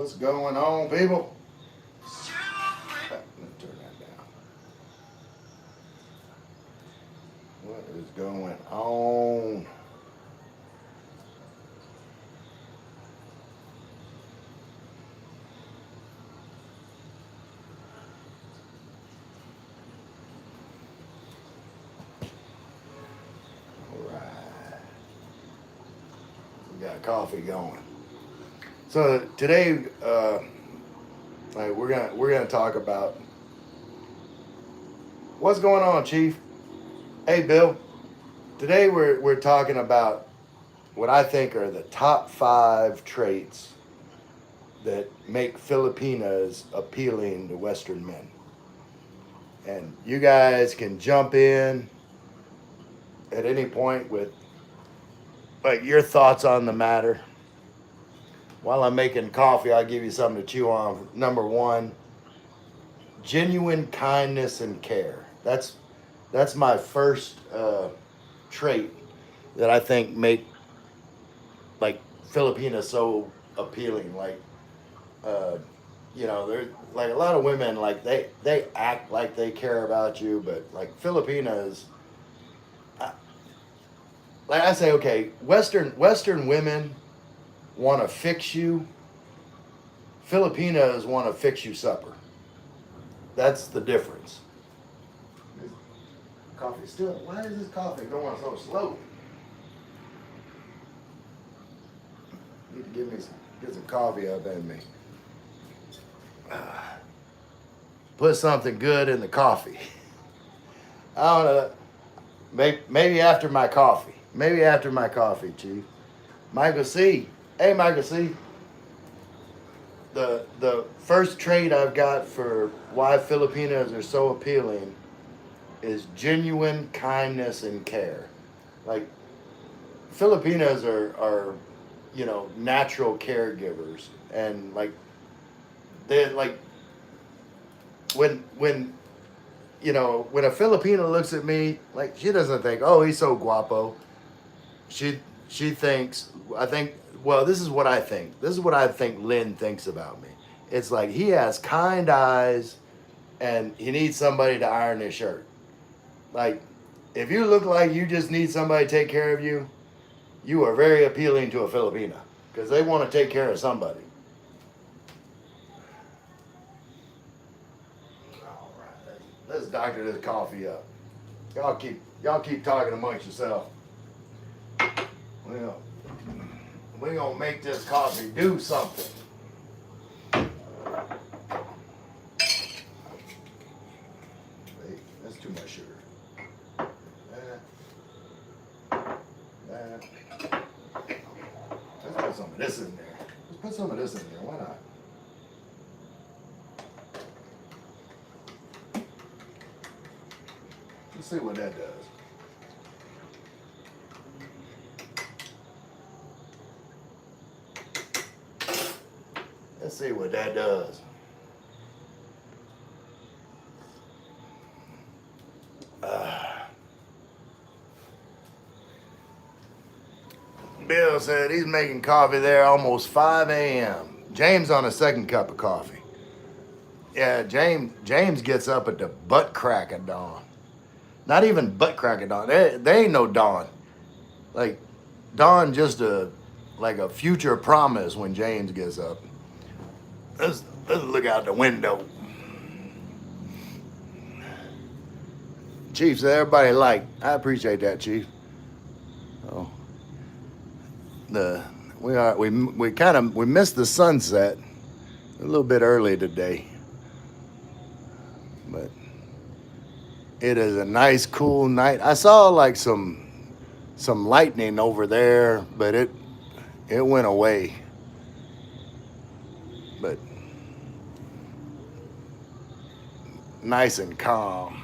What's going on, people? Let me turn that down. What is going on? All right. We got coffee going. So today, we're gonna talk about what's going on, Chief. Hey, Bill. Today we're talking about what I think are the top 5 traits that make Filipinas appealing to Western men. And you guys can jump in at any point with like your thoughts on the matter. While I'm making coffee, I'll give you something to chew on. Number 1, genuine kindness and care. That's my first trait that I think make like Filipinas so appealing. Like there's like a lot of women like they act like they care about you, but like Filipinas, like I say, okay, Western women want to fix you. Filipinas want to fix you supper. That's the difference. Coffee still. Why is this coffee going so slow? Need to get some coffee up in me. Put something good in the coffee. I don't know. Maybe after my coffee. Maybe after my coffee, Chief. Michael C. Hey, Michael C. The first trait I've got for why Filipinos are so appealing is genuine kindness and care. Like Filipinos are natural caregivers, and like they like when when a Filipina looks at me, like she doesn't think, oh, he's so guapo. She thinks, I think, well, this is what I think. This is what I think Lynn thinks about me. It's like he has kind eyes and he needs somebody to iron his shirt. Like, if you look like you just need somebody to take care of you, you are very appealing to a Filipina because they want to take care of somebody. All right, let's doctor this coffee up. Y'all keep talking amongst yourself. Well, we're gonna make this coffee do something. Wait, that's too much sugar. Let's put some of this in there. Let's put some of this in there. Why not? Let's see what that does. Let's see what that does. Bill said he's making coffee there almost 5 a.m. James on a second cup of coffee. Yeah, James gets up at the butt crack of dawn. Not even butt crack of dawn. There ain't no dawn. Like dawn just like a future promise when James gets up. Let's look out the window. Chief said everybody like. I appreciate that, Chief. Oh, we missed the sunset a little bit early today, but it is a nice cool night. I saw like some lightning over there, but it went away. But nice and calm.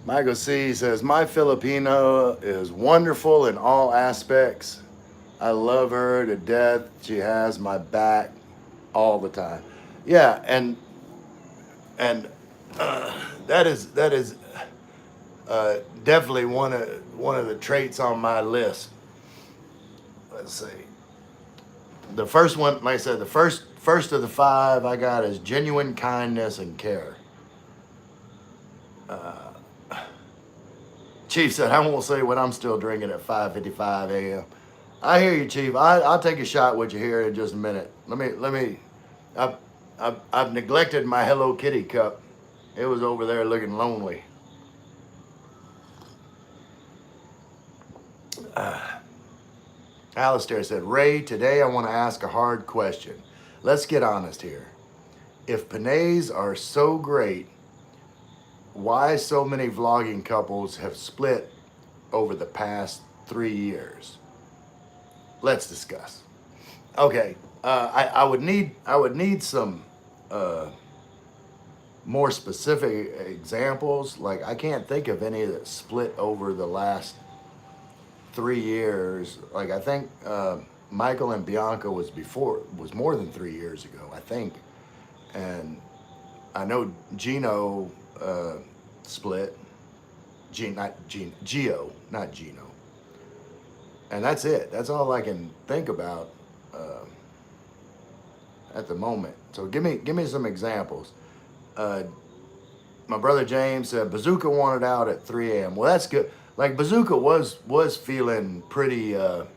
Michael C says, my Filipino is wonderful in all aspects. I love her to death. She has my back all the time. Yeah, and that is definitely one of the traits on my list. Let's see. The first one, like I said, the first of the five I got is genuine kindness and care. Chief said, I won't say what I'm still drinking at 5:55 a.m. I hear you, Chief. I'll take a shot with you here in just a minute. Let me. I've, I've neglected my Hello Kitty cup. It was over there looking lonely. Alistair said, Ray, today I want to ask a hard question. Let's get honest here. If Panays are so great, why so many vlogging couples have split over the past 3 years? Let's discuss. Okay, I would need some more specific examples. Like I can't think of any that split over the last 3 years. Like I think Michael and Bianca was more than 3 years ago, I think, and I know Gino split. Geo, not Gino. And that's it. That's all I can think about at the moment. So give me some examples. My brother James said Bazooka wanted out at 3 a.m. Well, that's good. Like Bazooka was feeling pretty under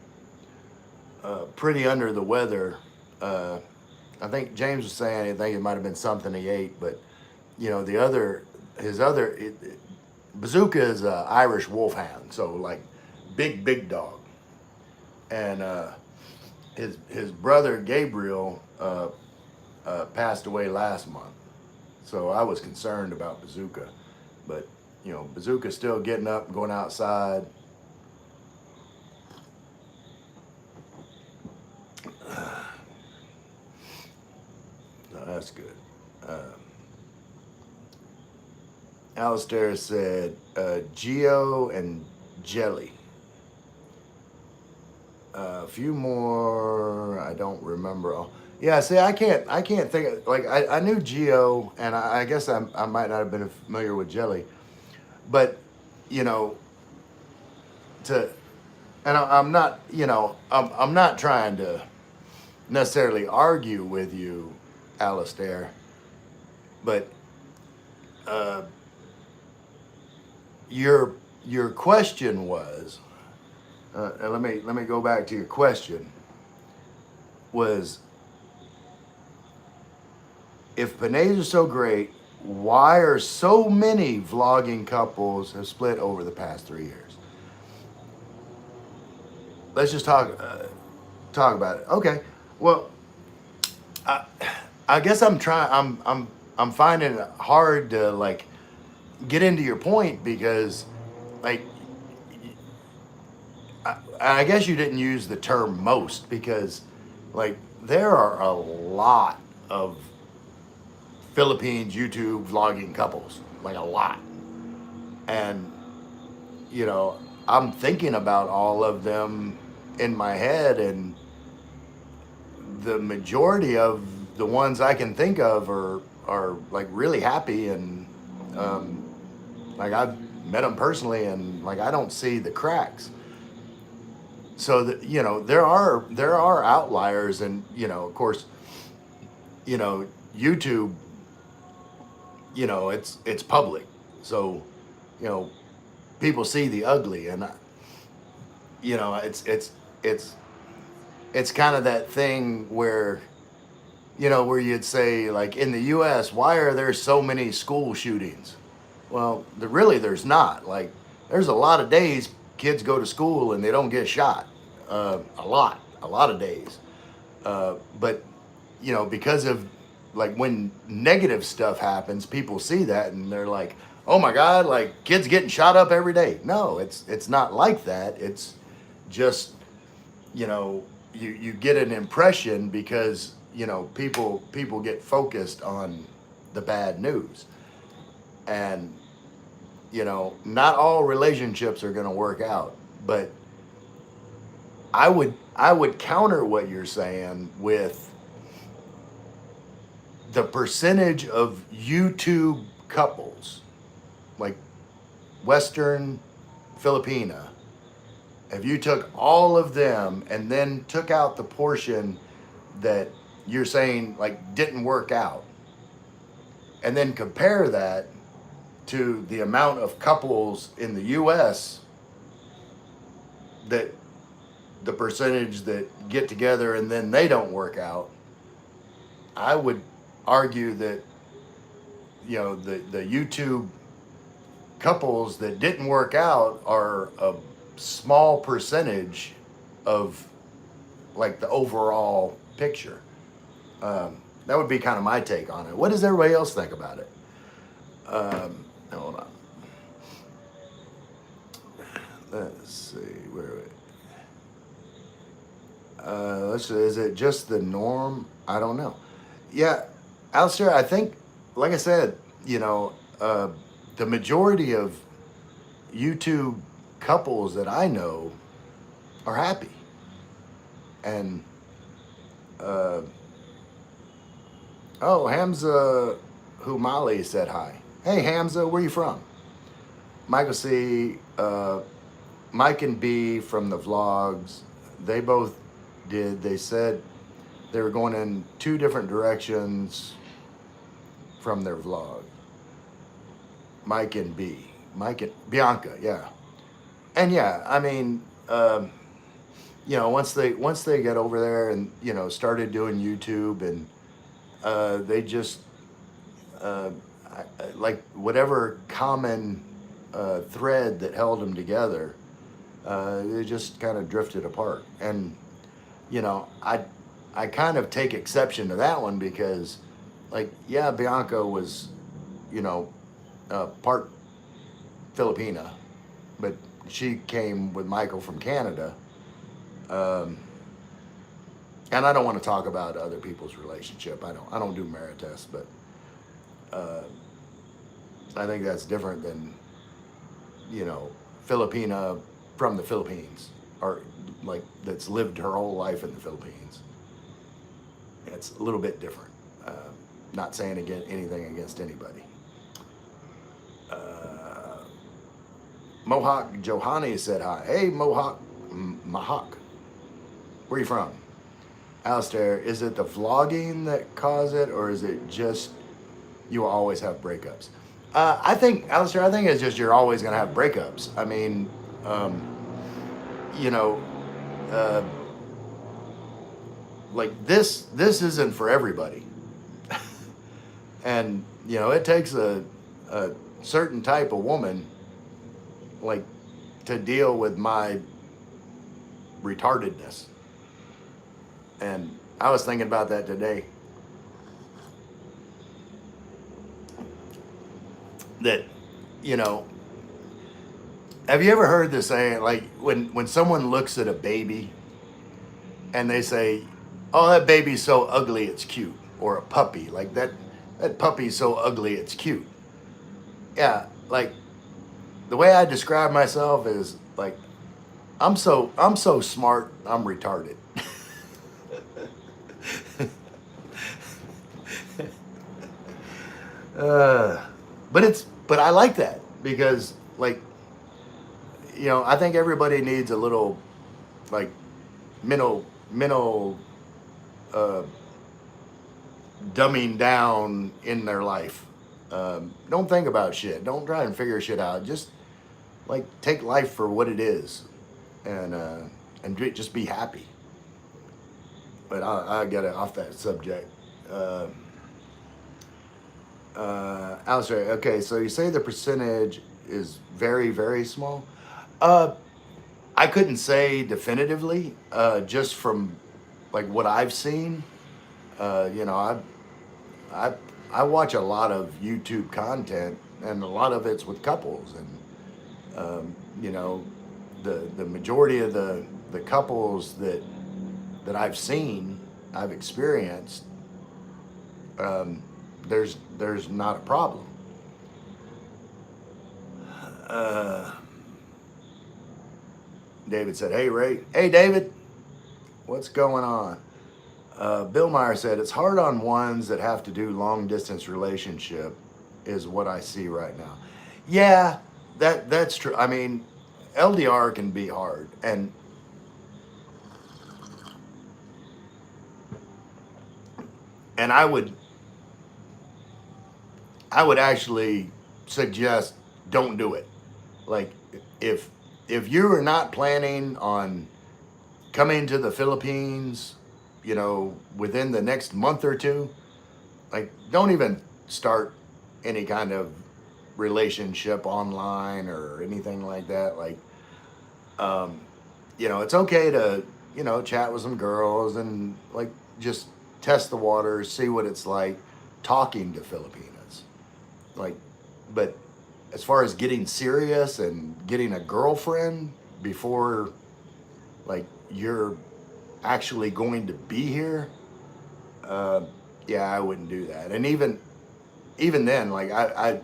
the weather. I think James was saying I think it might have been something he ate, but you know Bazooka is an Irish wolfhound, so like big dog, and his brother Gabriel passed away last month, so I was concerned about Bazooka, but you know Bazooka's still getting up, going outside. So that's good. Alistair said Geo and Jelly. A few more I don't remember all. Yeah, see, I can't think of, like I knew Geo, and I guess I might not have been familiar with Jelly, but you know to, and I'm not I'm not trying to necessarily argue with you, Alistair, but your question was, and let me go back to your question, was if Panays are so great, why are so many vlogging couples have split over the past 3 years? Let's just talk about it. Okay. Well, I guess I'm finding it hard to like get into your point because like I guess you didn't use the term most because like there are a lot of Philippines YouTube vlogging couples, like a lot. And you know, I'm thinking about all of them in my head, and the majority of the ones I can think of are like really happy, and like I've met them personally, and like I don't see the cracks. So that you know there are outliers, and you know of course you know YouTube, you know it's public, so you know people see the ugly, and you know it's kind of that thing where you know where you'd say like in the U.S. why are there so many school shootings? Well, really there's not. Like there's a lot of days kids go to school and they don't get shot. A lot of days. But you know because of like when negative stuff happens, people see that and they're like, oh my God, like kids getting shot up every day. No, it's not like that. It's just, you know, you get an impression because, you know, people get focused on the bad news. And, you know, not all relationships are going to work out, but I would counter what you're saying with the percentage of YouTube couples, like Western Filipina, if you took all of them and then took out the portion that you're saying like didn't work out, and then compare that to the amount of couples in the U.S. that the percentage that get together and then they don't work out, I would argue that the YouTube couples that didn't work out are a small percentage of like the overall picture. That would be kind of my take on it. What does everybody else think about it? Hold on. Let's see. Where are we? Let's see. Is it just the norm? I don't know. Yeah, Alistair, I think, like I said, the majority of YouTube couples that I know are happy. And, Hamza Humali said hi. Hey, Hamza, where you from? Michael C., Mike and B from the vlogs, they both did. They said they were going in two different directions from their vlog. Mike and B. Mike and Bianca, yeah. And yeah, I mean, once they get over there and, started doing YouTube and they just, like whatever common thread that held them together, they just kind of drifted apart. And, I kind of take exception to that one because, like, yeah, Bianca was, part Filipina, but she came with Michael from Canada. And I don't want to talk about other people's relationship. I don't do merit tests, but I think that's different than, Filipina from the Philippines, or like that's lived her whole life in the Philippines. It's a little bit different. Not saying anything against anybody. Mohawk Johanny said hi. Hey, Mohawk. Mahawk. Where are you from? Alistair, is it the vlogging that caused it, or is it just you will always have breakups? I think, Alistair, it's just you're always going to have breakups. I mean, like this isn't for everybody. And, it takes a certain type of woman, like, to deal with my retardedness. And I was thinking about that today. That, have you ever heard this saying, like, when someone looks at a baby and they say, oh, that baby's so ugly it's cute, or a puppy, like that puppy's so ugly it's cute. Yeah, like the way I describe myself is like I'm so smart I'm retarded. But I like that because, like, I think everybody needs a little, like, mental dumbing down in their life. Don't think about shit. Don't try and figure shit out. Just, like, take life for what it is, and just be happy. But I got it off that subject. Alistair, okay, so you say the percentage is very, very small. I couldn't say definitively, just from like what I've seen. I watch a lot of YouTube content, and a lot of it's with couples, and the majority of the couples that I've seen, I've experienced. There's not a problem. David said, hey, Ray. Hey, David. What's going on? Bill Meyer said, it's hard on ones that have to do long distance relationship is what I see right now. Yeah, that's true. I mean, LDR can be hard. And and I would actually suggest don't do it. Like if if you are not planning on coming to the Philippines, within the next month or two, like don't even start any kind of relationship online or anything like that. Like, um, it's okay to, chat with some girls and like just test the waters, see what it's like talking to Filipinas. Like, but as far as getting serious and getting a girlfriend before like you're actually going to be here, uh, yeah, I wouldn't do that. And even then, like I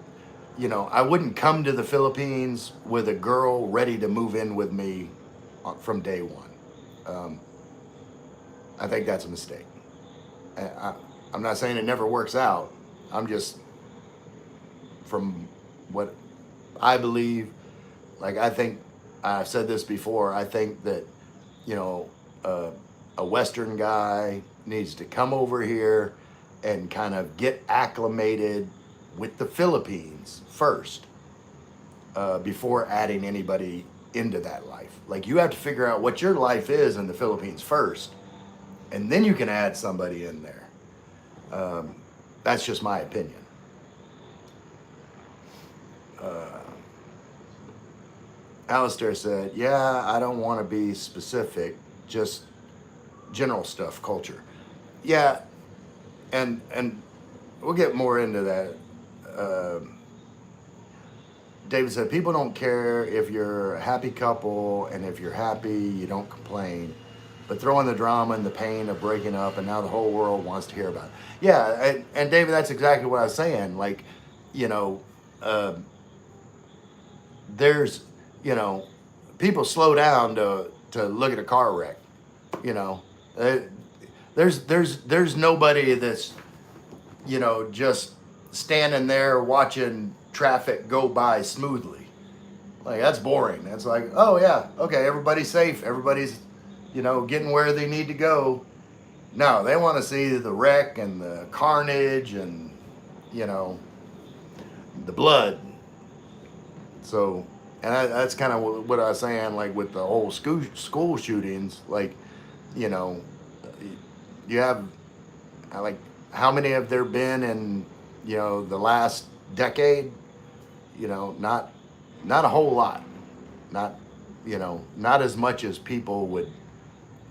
wouldn't come to the Philippines with a girl ready to move in with me from day one. Um, I think that's a mistake. I'm not saying it never works out. I'm just from what I believe. Like I think I've said this before. I think that you know uh, a Western guy needs to come over here and kind of get acclimated with the Philippines first before adding anybody into that life. Like you have to figure out what your life is in the Philippines first, and then you can add somebody in there. Um, that's just my opinion. Uh, Alistair said, "Yeah, I don't want to be specific, just general stuff, culture." Yeah, and we'll get more into that. Um David said, "People don't care if you're a happy couple, and if you're happy, you don't complain. But throw in the drama and the pain of breaking up, and now the whole world wants to hear about it." Yeah, and David, that's exactly what I was saying. Like, you know, uh, there's, you know, people slow down to look at a car wreck. You know, uh, there's nobody that's just standing there watching traffic go by smoothly. Like that's boring. That's like, oh yeah, okay, everybody's safe, everybody's, getting where they need to go. No, they want to see the wreck and the carnage and you know the blood. So, and that's kind of what I was saying, like with the whole school shootings. Like, you know, you have like how many have there been in the last decade? Not a whole lot. Not not as much as people would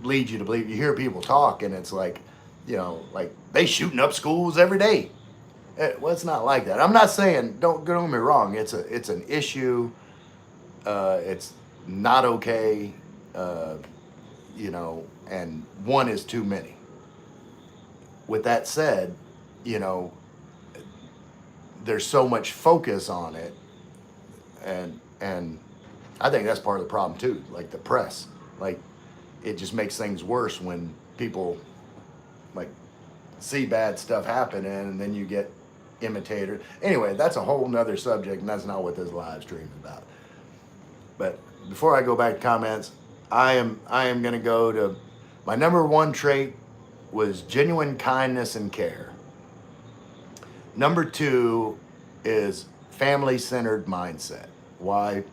lead you to believe. You hear people talk, and it's like like they shooting up schools every day. Well, it's not like that. I'm not saying, don't get me wrong. It's an issue. It's not okay. Uh, and one is too many. With that said, you know, there's so much focus on it, and I think that's part of the problem too. Like the press, like it just makes things worse when people like see bad stuff happening, and then you get imitators. Anyway, that's a whole nother subject, and that's not what this live stream is about. But before I go back to comments, I am going to go to my number one trait was genuine kindness and care. Number two is family-centered mindset. Why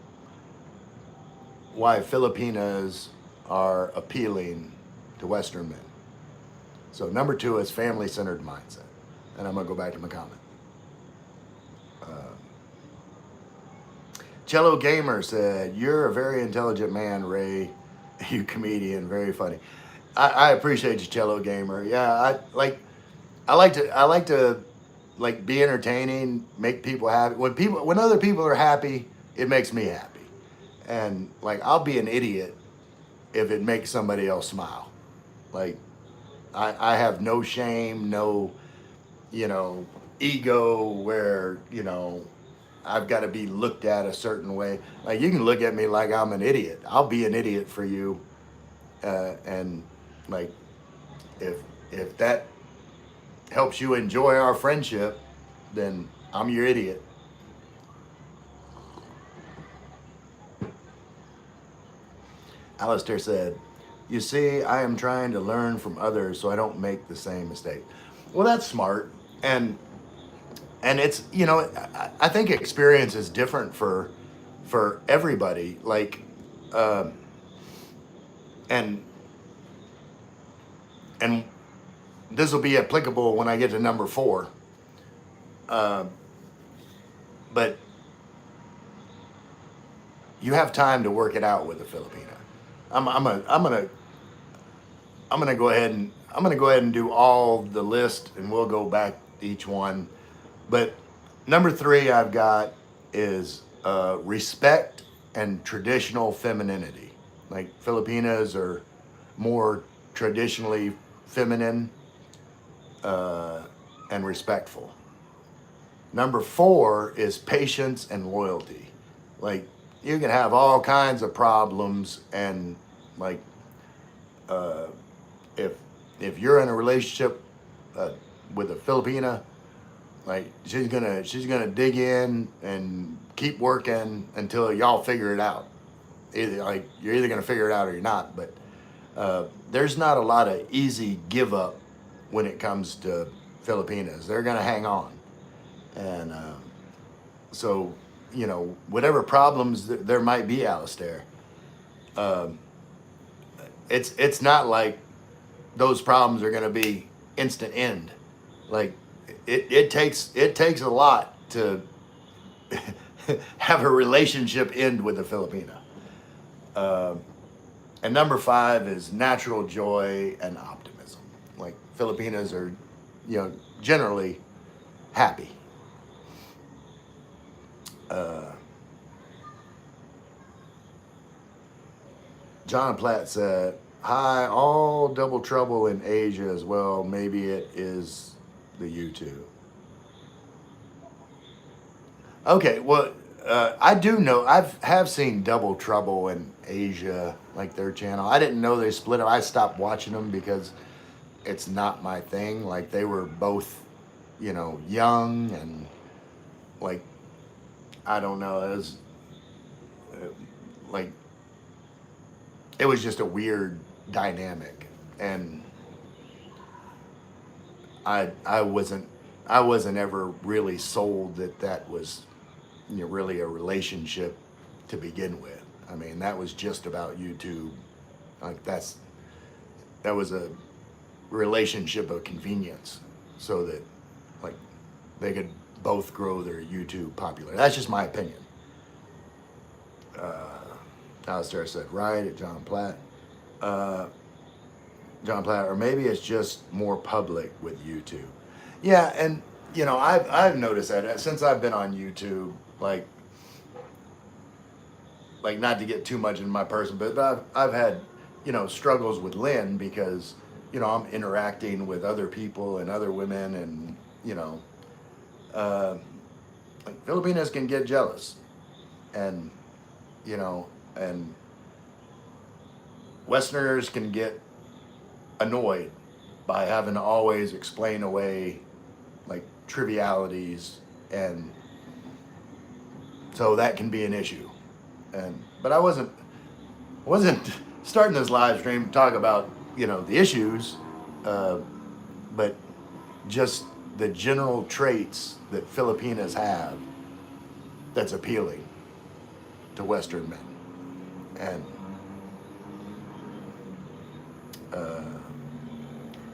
Filipinas are appealing to Western men. So number two is family-centered mindset. And I'm gonna go back to my comment. Cello Gamer said, "You're a very intelligent man, Ray. You comedian, very funny." I appreciate you, Cello Gamer. Yeah, I like to like be entertaining, make people happy. When other people are happy, it makes me happy. And like I'll be an idiot if it makes somebody else smile. Like I have no shame, no ego where I've got to be looked at a certain way. Like you can look at me like I'm an idiot. I'll be an idiot for you, and like if that helps you enjoy our friendship, then I'm your idiot. Alistair said, "You see, I am trying to learn from others so I don't make the same mistake." Well, that's smart, and it's, I think experience is different for everybody. Like, um, and and this will be applicable when I get to number four. Uh, but you have time to work it out with a Filipina. I'm gonna go ahead and do all the list, and we'll go back to each one. But number three I've got is respect and traditional femininity. Like Filipinas are more traditionally feminine uh, and respectful. Number four is patience and loyalty. Like you can have all kinds of problems, and like uh, if you're in a relationship uh, with a Filipina, like she's gonna dig in and keep working until y'all figure it out. Either like you're either gonna figure it out or you're not. But there's not a lot of easy give up when it comes to Filipinas. They're gonna hang on, and so whatever problems there might be, Alistair, um, it's not like those problems are gonna be instant end. Like it takes a lot to have a relationship end with a Filipina. Um, and number five is natural joy and optimism. Like Filipinas are, generally happy. Uh, John Platt said, "Hi, all double trouble in Asia as well. Maybe it is the YouTube." Okay, well, I do know have seen Double Trouble in Asia, like their channel. I didn't know they split up. I stopped watching them because it's not my thing. Like they were both, young, and like I don't know, it was uh, like it was just a weird dynamic, and I wasn't ever really sold that was really a relationship to begin with. I mean, that was just about YouTube. Like that was a relationship of convenience, so that like they could both grow their YouTube popularity. That's just my opinion. Alistair said, right at John Platt. Uh, John Platt, or maybe it's just more public with YouTube. Yeah, and I've noticed that since I've been on YouTube, like not to get too much into my person, but I've had struggles with Lynn because I'm interacting with other people and other women, and uh, like Filipinas can get jealous, and and Westerners can get annoyed by having to always explain away like trivialities, and so that can be an issue. And but I wasn't starting this live stream to talk about the issues, uh, but just the general traits that Filipinas have that's appealing to Western men. And uh,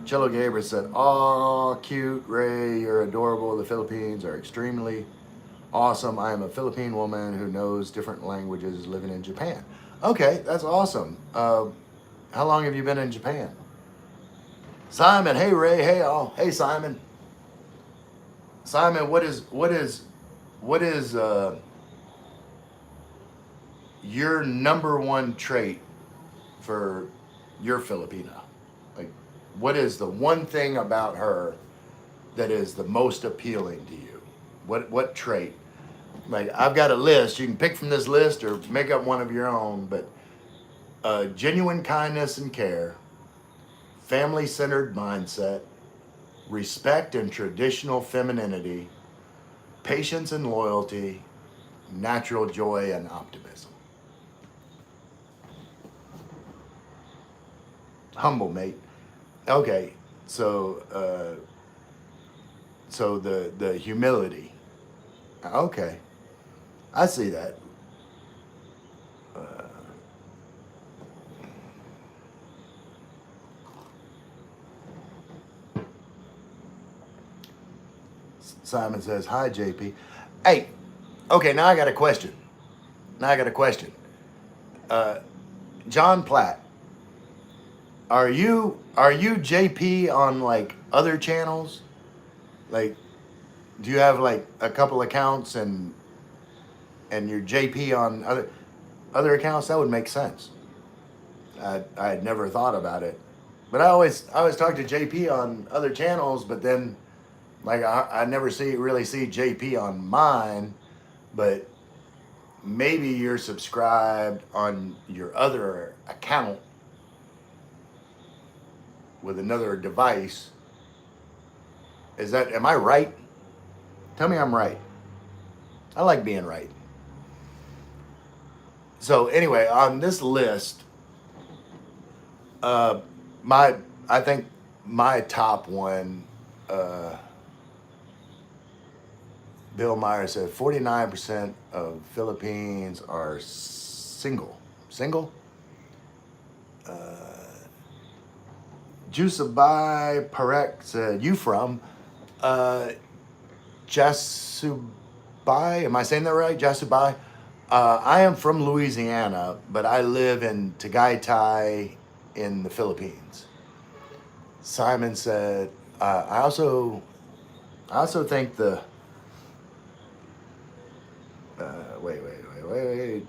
Cello Gabriel said, "Aw, cute, Ray, you're adorable. The Philippines are extremely awesome. I am a Philippine woman who knows different languages living in Japan." Okay, that's awesome. How long have you been in Japan? Simon, hey Ray, hey all, hey Simon. Simon, what is your number one trait for your Filipina? Like, what is the one thing about her that is the most appealing to you? What trait? Like, I've got a list. You can pick from this list or make up one of your own, but genuine kindness and care, family-centered mindset, respect and traditional femininity, patience and loyalty, natural joy and optimism. Humble, mate. Okay, so So the humility. Okay, I see that. Uh, Simon says, "Hi, JP." Hey, okay. Now I got a question. Now I got a question. Uh, John Platt, are you JP on like other channels? Like, do you have like a couple accounts and you're JP on other accounts? That would make sense. I had never thought about it, but I always talk to JP on other channels, but then like I never really see JP on mine, but maybe you're subscribed on your other account with another device. Am I right? Tell me I'm right. I like being right. So anyway, on this list, uh, my I think my top one, uh, Bill Meyer said 49% of Philippines are single. Single? Uh, Jusabai Parek said, "You from?" Uh, Jasubai, am I saying that right? Jasubai? I am from Louisiana, but I live in Tagaytay in the Philippines. Simon said, I also think wait.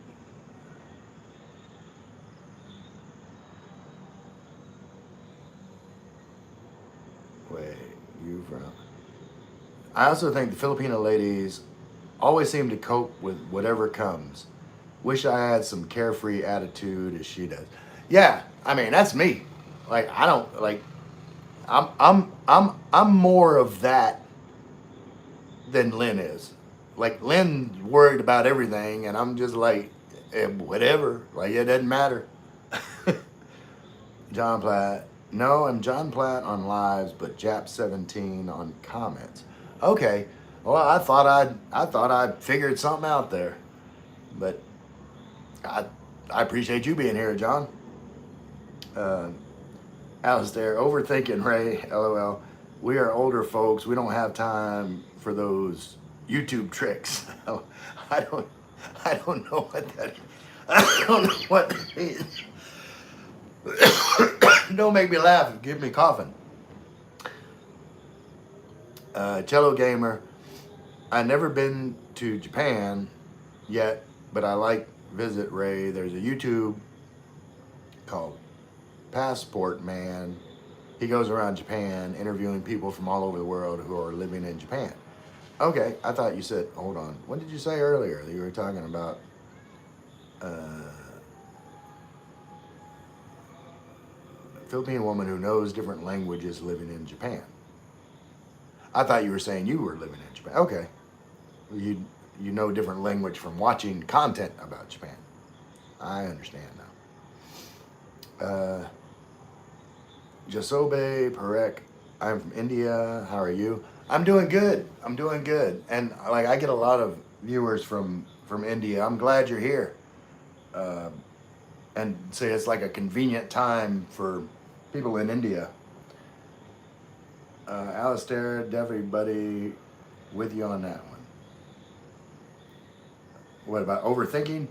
Wait, you from? I also think the Filipino ladies always seem to cope with whatever comes. Wish I had some carefree attitude as she does. Yeah, I mean that's me. Like I don't like. I'm more of that than Lynn is. Like Lynn's worried about everything, and I'm just like, whatever. Like it doesn't matter. John Platt. No, I'm John Platt on lives, but Jap17 on comments. Okay. Well, I thought I'd figured something out there, but I I appreciate you being here, John. Uh, Alistair, overthinking Ray. LOL. We are older folks. We don't have time for those YouTube tricks. I don't. I don't know what that. I don't know what that means. Don't make me laugh. Give me coughing. Cello Gamer. I never been to Japan yet, but I like visit Ray. There's a YouTube called Passport Man. He goes around Japan interviewing people from all over the world who are living in Japan. Okay, I thought you said, hold on. What did you say earlier that you were talking about? A Philippine woman who knows different languages living in Japan. I thought you were saying you were living in Japan. Okay. You know different language from watching content about Japan. I understand now. Jasobe Parek, I'm from India. How are you? I'm doing good. I'm doing good. And like I get a lot of viewers from India. I'm glad you're here. Uh, and say it's like a convenient time for people in India. Alistair, everybody with you on that one. What about overthinking?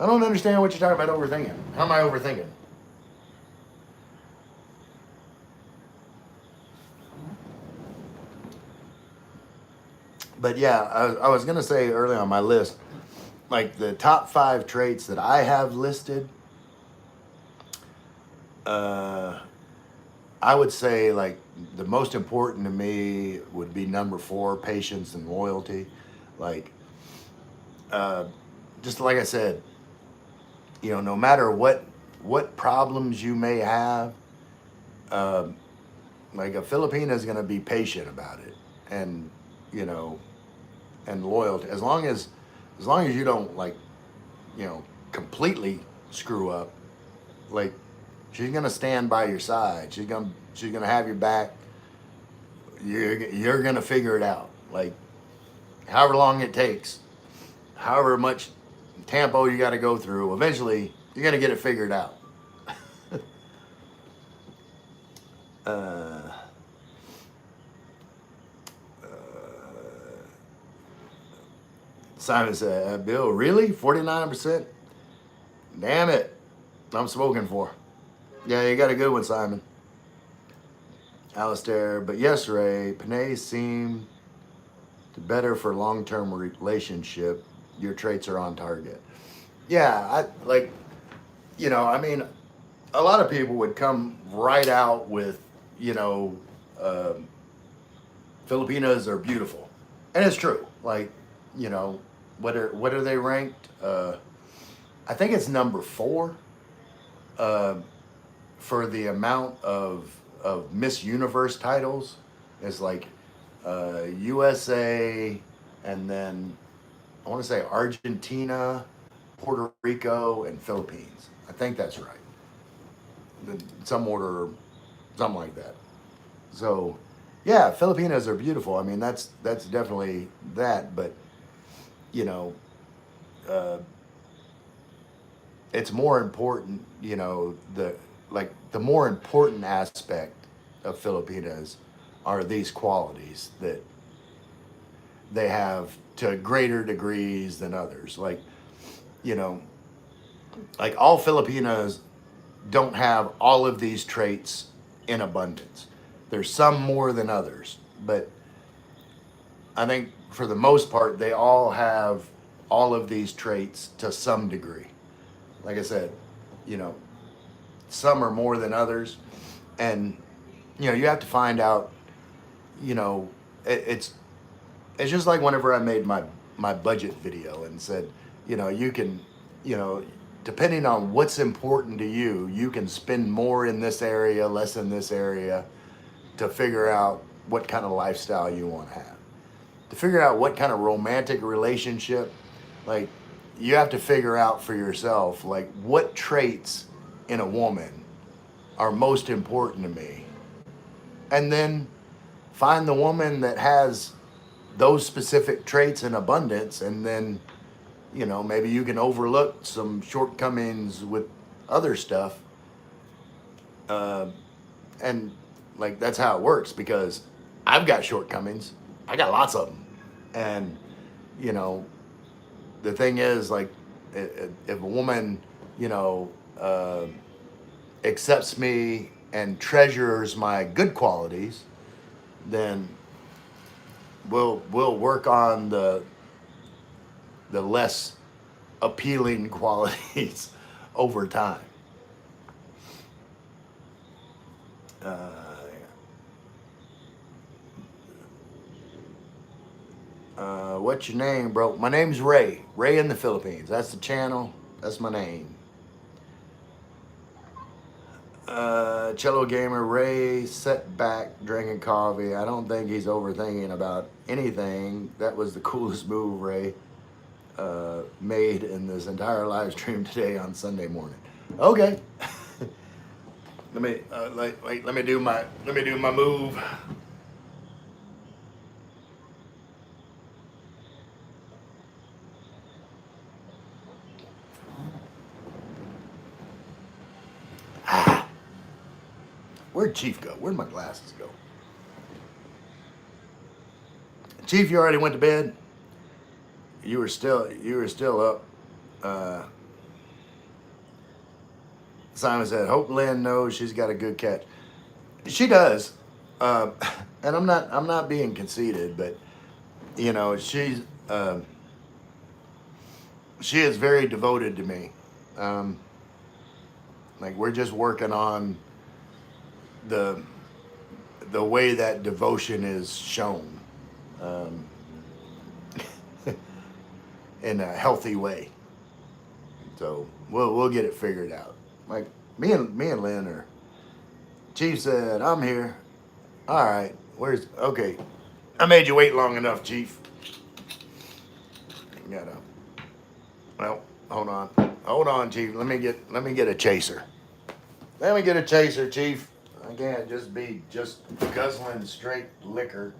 I don't understand what you're talking about overthinking. How am I overthinking? But yeah, I was going to say early on my list, like the top 5 traits that I have listed, uh, I would say like the most important to me would be number 4, patience and loyalty. Like, uh, just like I said, no matter what problems you may have, um, like a Filipina is going to be patient about it, and you know, and loyalty. As long as you don't like, you know, completely screw up, like she's gonna stand by your side. She's gonna have your back. You're gonna figure it out. Like however long it takes, however much tempo you got to go through. Eventually, you're gonna get it figured out. uh, Simon said, "Bill, really? 49%? Damn it! I'm smoking for." Yeah, you got a good one, Simon. Alistair, but yes, Ray, Panay seemed to better for long-term relationship. Your traits are on target. Yeah, I like, I mean, a lot of people would come right out with, you know, uh, Filipinas are beautiful, and it's true. Like, you know, what are they ranked? I think it's number 4 uh, for the amount of Miss Universe titles. It's like USA, and then I want to say Argentina, Puerto Rico, and Philippines. I think that's right. Some order, something like that. So, yeah, Filipinas are beautiful. I mean, that's definitely that. But you know, uh, it's more important. The more important aspect of Filipinas are these qualities that they have to greater degrees than others. You know, like all Filipinos don't have all of these traits in abundance. There's some more than others, but I think for the most part, they all have all of these traits to some degree. Like I said, you know, some are more than others, and you have to find out. You know, it's just like whenever I made my budget video and said, you can, you know, depending on what's important to you, you can spend more in this area, less in this area, to figure out what kind of lifestyle you want to have. To figure out what kind of romantic relationship, like you have to figure out for yourself, like what traits in a woman are most important to me. And then find the woman that has those specific traits in abundance, and then maybe you can overlook some shortcomings with other stuff, uh, and like that's how it works, because I've got shortcomings. I got lots of them, and you know the thing is, like, if a woman you know uh, accepts me and treasures my good qualities, then we'll work on the less appealing qualities over time. Uh, what's your name, bro? My name's Ray. Ray in the Philippines. That's the channel. That's my name. Cello Gamer Ray, set back drinking coffee. I don't think he's overthinking about anything. That was the coolest move Ray made in this entire live stream today on Sunday morning. Okay. Let me let me do my move. Where'd Chief go? Where'd my glasses go? Chief, you already went to bed? You were still up. Simon said, "Hope Lynn knows she's got a good catch." She does, uh, and I'm not being conceited, but uh, she is very devoted to me. Um, like we're just working on the way that devotion is shown, um, in a healthy way. So we'll get it figured out. Like me and Lynn are. Chief said, "I'm here." All right. Okay? I made you wait long enough, Chief. Gotta. Well, hold on. Hold on, Chief. Let me get a chaser. Let me get a chaser, Chief. I can't just be just guzzling straight liquor.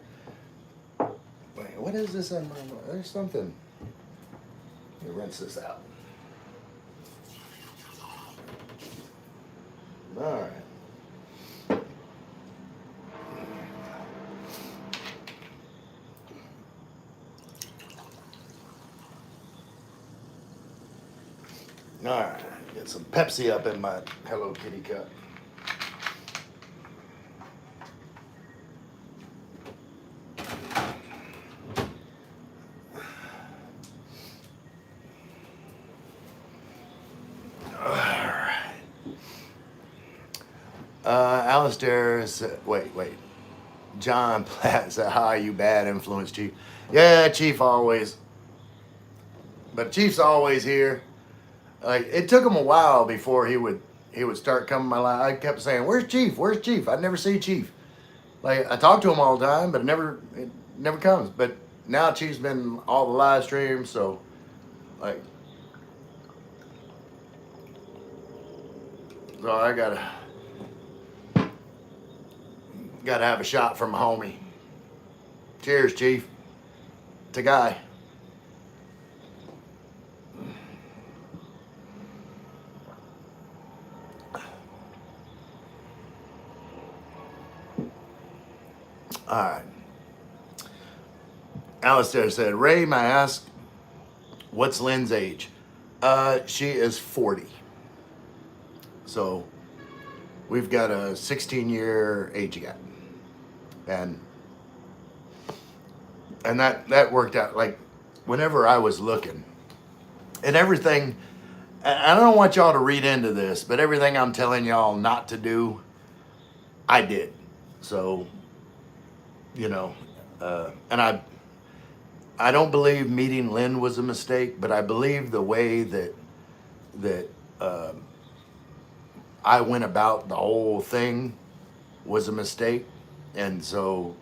Wait, what is this in my? There's something. Let me rinse this out. All right. All right. Get some Pepsi up in my Hello Kitty cup. Alistair said, wait. John Platt said, hi, you bad influence, Chief. Yeah, Chief always. But Chief's always here. Like, it took him a while before he would start coming my life. I kept saying, where's Chief? Where's Chief? I never see Chief. Like, I talk to him all the time, but it never comes. But now Chief's been in all the live streams, so, like, so I gotta have a shot from my homie. Cheers, Chief. To Guy. All right. Alistair said, Ray, may I ask, what's Lynn's age? She is 40. So we've got a 16-year age gap. And that worked out. Like, whenever I was looking, and everything, I don't want y'all to read into this, but everything I'm telling y'all not to do, I did. So, you know, and I don't believe meeting Lynn was a mistake, but I believe the way that I went about the whole thing was a mistake. And so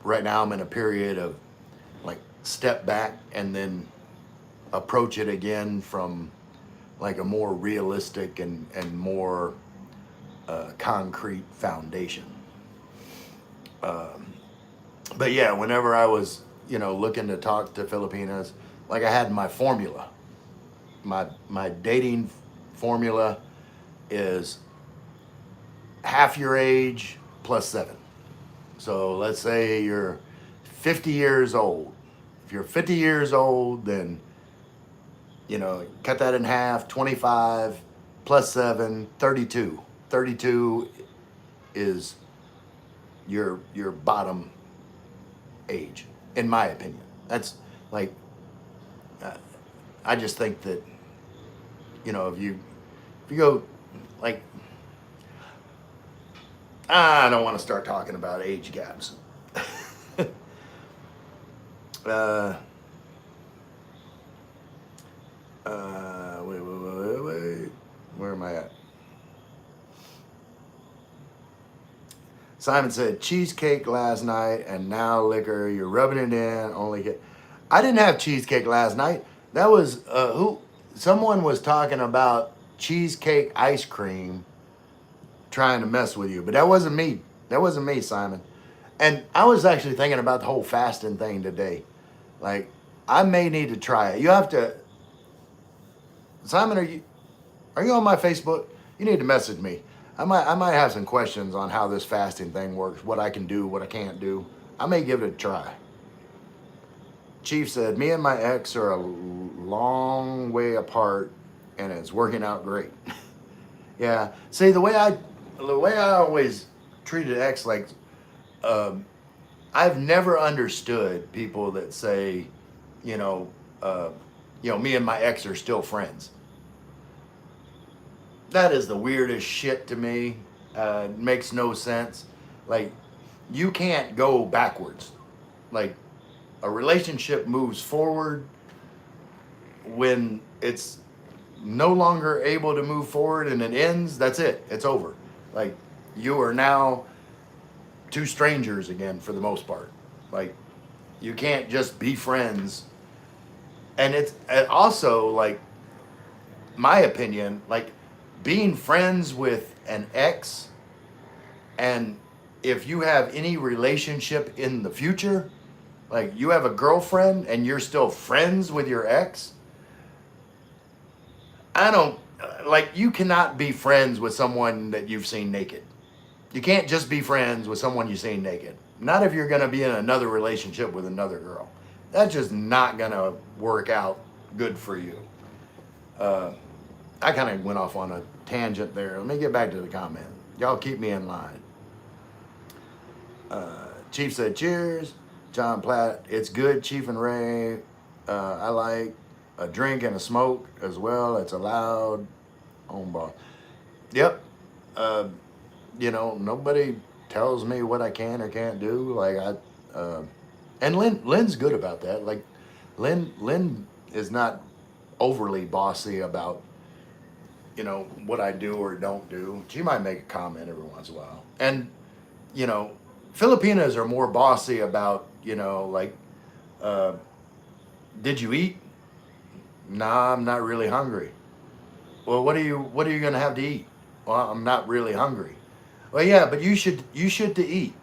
right now I'm in a period of like step back and then approach it again from like a more realistic and more concrete foundation. But yeah, whenever I was, looking to talk to Filipinas, like I had my formula. My dating formula is half your age plus 7. So let's say you're 50 years old. If you're 50 years old, then, cut that in half, 25 plus 7, 32. 32 is your bottom age, in my opinion. That's like, I just think that, if you go, like, I don't want to start talking about age gaps. Wait. Where am I at? Simon said, cheesecake last night and now liquor. You're rubbing it in. I didn't have cheesecake last night. That was, someone was talking about cheesecake ice cream trying to mess with you, but that wasn't me. That wasn't me, Simon. And I was actually thinking about the whole fasting thing today. Like, I may need to try it. You have to, Simon, are you on my Facebook? You need to message me. I might have some questions on how this fasting thing works, what I can do, what I can't do. I may give it a try. Chief said, me and my ex are a long way apart and it's working out great. Yeah. See, the way I always treated ex, like, I've never understood people that say, me and my ex are still friends. That is the weirdest shit to me. It makes no sense. Like, you can't go backwards. Like, a relationship moves forward when it's no longer able to move forward and it ends. That's it. It's over. Like, you are now two strangers again for the most part. Like, you can't just be friends. And it's also like, my opinion, like being friends with an ex, and if you have any relationship in the future, like you have a girlfriend and you're still friends with your ex, I don't like, you cannot be friends with someone that you've seen naked. You can't just be friends with someone you've seen naked. Not if you're going to be in another relationship with another girl. That's just not going to work out good for you. I kind of went off on a tangent there. Let me get back to the comment. Y'all keep me in line. Chief said, cheers. John Platt, it's good, Chief and Ray. I like a drink and a smoke as well. It's allowed. Home bar. Yep. You know, nobody tells me what I can or can't do. Like and Lynn's good about that. Like Lynn is not overly bossy about, you know, what I do or don't do. She might make a comment every once in a while. And, you know, Filipinas are more bossy about, you know, like, did you eat? Nah, I'm not really hungry. Well, what are you gonna have to eat? Well, I'm not really hungry. Well, yeah, but you should to eat.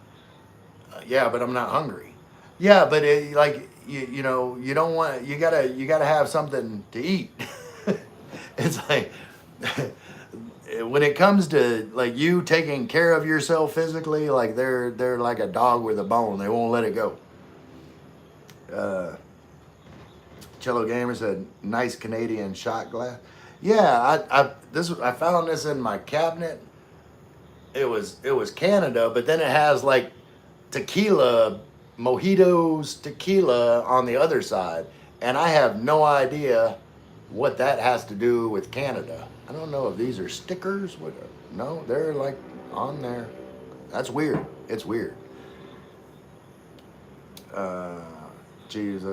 Yeah, but I'm not hungry. Yeah, but like you know, you don't want, you gotta have something to eat. It's like when it comes to like you taking care of yourself physically, like they're like a dog with a bone. They won't let it go. Cello Gamer said, "Nice Canadian shot glass." Yeah, I found this in my cabinet. It was Canada, but then it has like tequila, mojitos, tequila on the other side, and I have no idea what that has to do with Canada. I don't know if these are stickers. What? No, they're like on there. That's weird. It's weird. Geez.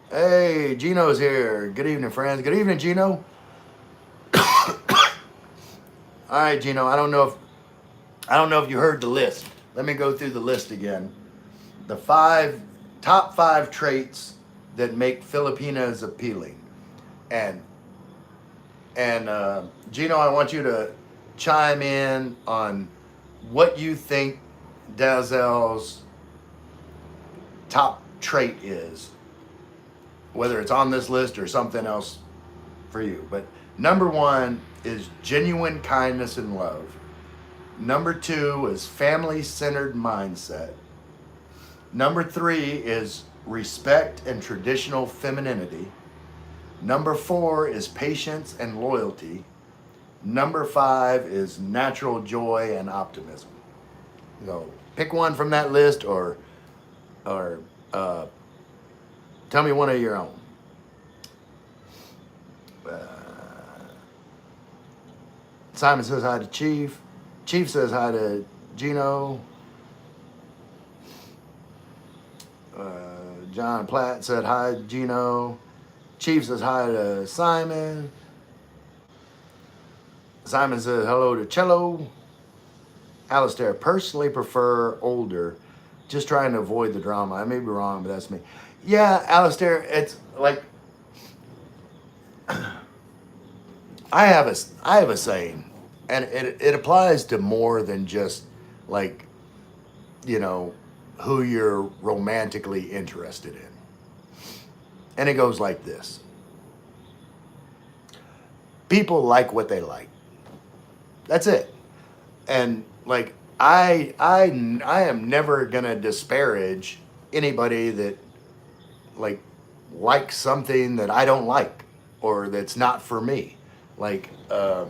Hey, Gino's here. Good evening, friends. Good evening, Gino. All right, Gino. I don't know if you heard the list. Let me go through the list again. The top five traits that make Filipinas appealing, and Gino, I want you to chime in on what you think Dazel's top trait is, whether it's on this list or something else for you. But number one is genuine kindness and love. Number two is family-centered mindset. Number three is respect and traditional femininity. Number four is patience and loyalty. Number five is natural joy and optimism. So pick one from that list, or tell me one of your own. Simon says hi to Chief. Chief says hi to Gino. John Platt said hi to Gino. Chief says hi to Simon. Simon says hello to Cello. Alistair, personally prefer older. Just trying to avoid the drama. I may be wrong, but that's me. Yeah, Alistair, it's like I have a saying, and it applies to more than just like, you know, who you're romantically interested in. And it goes like this. People like what they like. That's it. And like I am never gonna disparage anybody that likes something that I don't like or that's not for me. Like I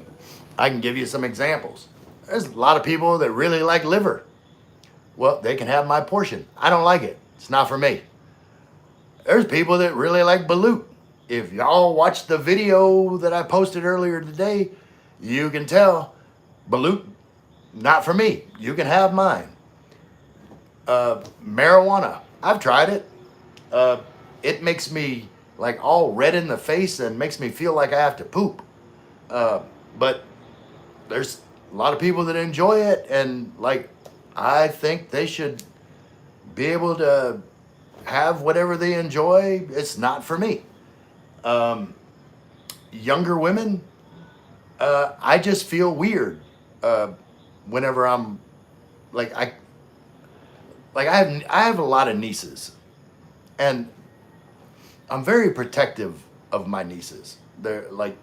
can give you some examples. There's a lot of people that really like liver. Well, they can have my portion. I don't like it. It's not for me. There's people that really like balut. If y'all watched the video that I posted earlier today, you can tell balut, not for me. You can have mine. Marijuana. I've tried it. It makes me like all red in the face and makes me feel like I have to poop. But there's a lot of people that enjoy it, and like I think they should be able to have whatever they enjoy. It's not for me. younger women, I just feel weird uh, whenever I'm like I have a lot of nieces, and I'm very protective of my nieces. They're like,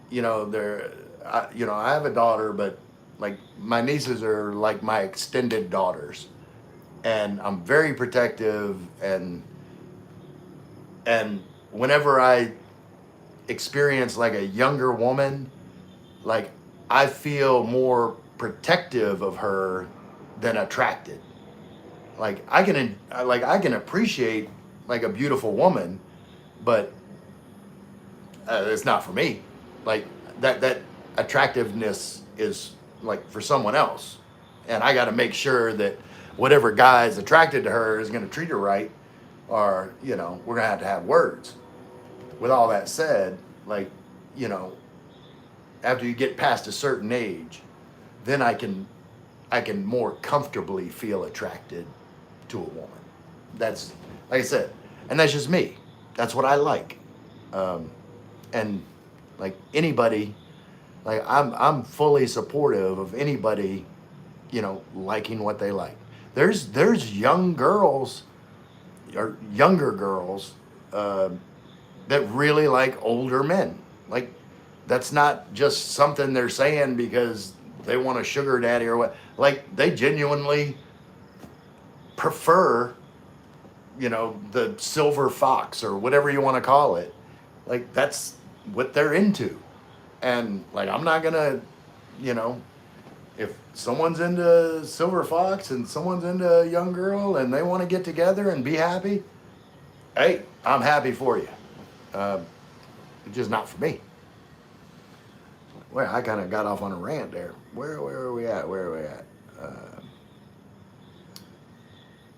they're, I have a daughter, but like my nieces are like my extended daughters, and I'm very protective, and whenever I experience like a younger woman, like I feel more protective of her than attracted. Like I can appreciate like a beautiful woman, but it's not for me. Like that attractiveness is like for someone else, and I got to make sure that whatever guy is attracted to her is going to treat her right, or we're going to have words. With all that said, like you know, after you get past a certain age, then I can more comfortably feel attracted to a woman. That's like I said, and that's just me. That's what I like. Um, and like anybody, like I'm fully supportive of anybody, liking what they like. There's young girls or younger girls uh, that really like older men. Like that's not just something they're saying because they want a sugar daddy or what. Like they genuinely prefer, the silver fox or whatever you want to call it. Like that's what they're into. And like I'm not gonna, you know, if someone's into silver fox and someone's into a young girl and they want to get together and be happy, hey, I'm happy for you. Uh, it's just not for me. Well, I kind of got off on a rant there. Where are we at? Where are we at?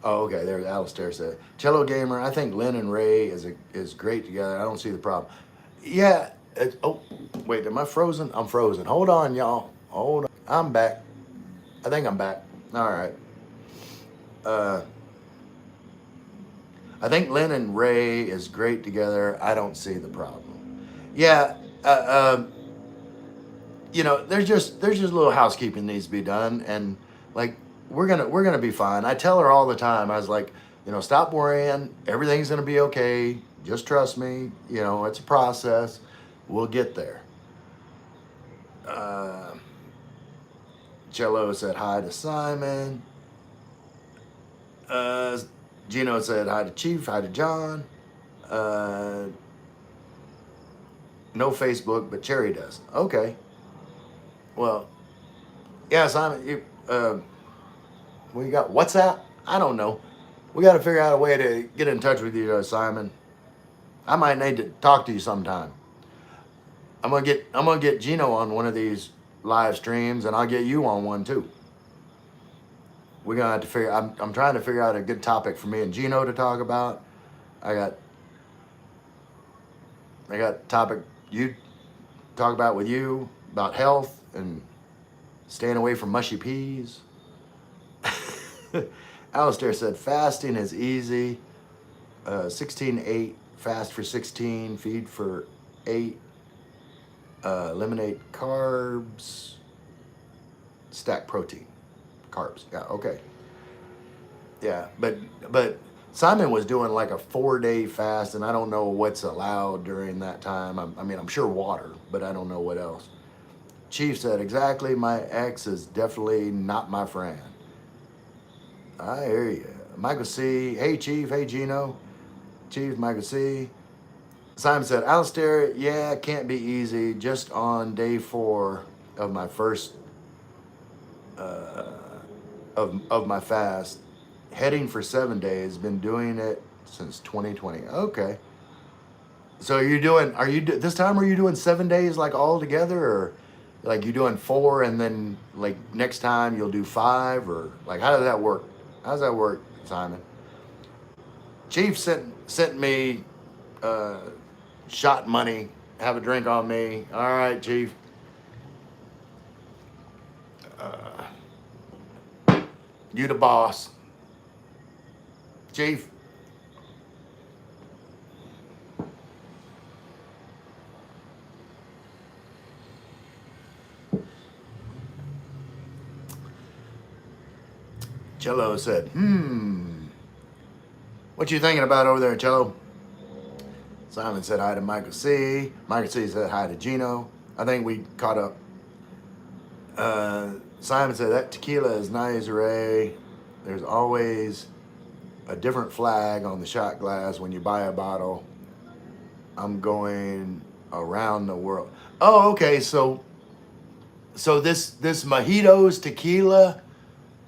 Oh, okay. There's Alistair said, "Cello gamer. I think Lynn and Ray is great together. I don't see the problem." Yeah. Oh, wait. Am I frozen? I'm frozen. Hold on, y'all. Hold on. I'm back. I think I'm back. All right. Uh, I think Lynn and Ray is great together. I don't see the problem. Yeah. There's just a little housekeeping needs to be done, and like we're gonna be fine. I tell her all the time. I was like, stop worrying. Everything's gonna be okay. Just trust me. It's a process. We'll get there. Uh, Cello said hi to Simon. Uh, Gino said hi to Chief. Hi to John. Uh, no Facebook, but Cherry does. Okay. Well, yeah, Simon. We got WhatsApp. I don't know. We got to figure out a way to get in touch with you, Simon. I might need to talk to you sometime. I'm gonna get Gino on one of these live streams, and I'll get you on one too. We're gonna have to figure. I'm trying to figure out a good topic for me and Gino to talk about. I got topic you talk about with you about health and staying away from mushy peas. Alistair said fasting is easy. 16-8, fast for 16, feed for 8, eliminate carbs, stack protein. Carbs, yeah, okay. Yeah, but Simon was doing like a 4-day fast, and I don't know what's allowed during that time. I'm sure water, but I don't know what else. Chief said, exactly, my ex is definitely not my friend. I hear you. Michael C. Hey, Chief. Hey, Gino. Chief, Michael C. Simon said, Alistair, yeah, it can't be easy. Just on day 4 of my first of my fast, heading for 7 days. Been doing it since 2020. Okay. So this time are you doing 7 days like all together, or like you doing 4 and then like next time you'll do 5, or like how does that work? How does that work, Simon? Chief sent me shot money. Have a drink on me. All right, Chief. You the boss, Chief. Cello said, what you thinking about over there, Cello? Simon said hi to Michael C. Michael C said hi to Gino. I think we caught up. Simon said that tequila is nice, Ray. There's always a different flag on the shot glass when you buy a bottle. I'm going around the world. Oh, okay. So this Mojitos tequila,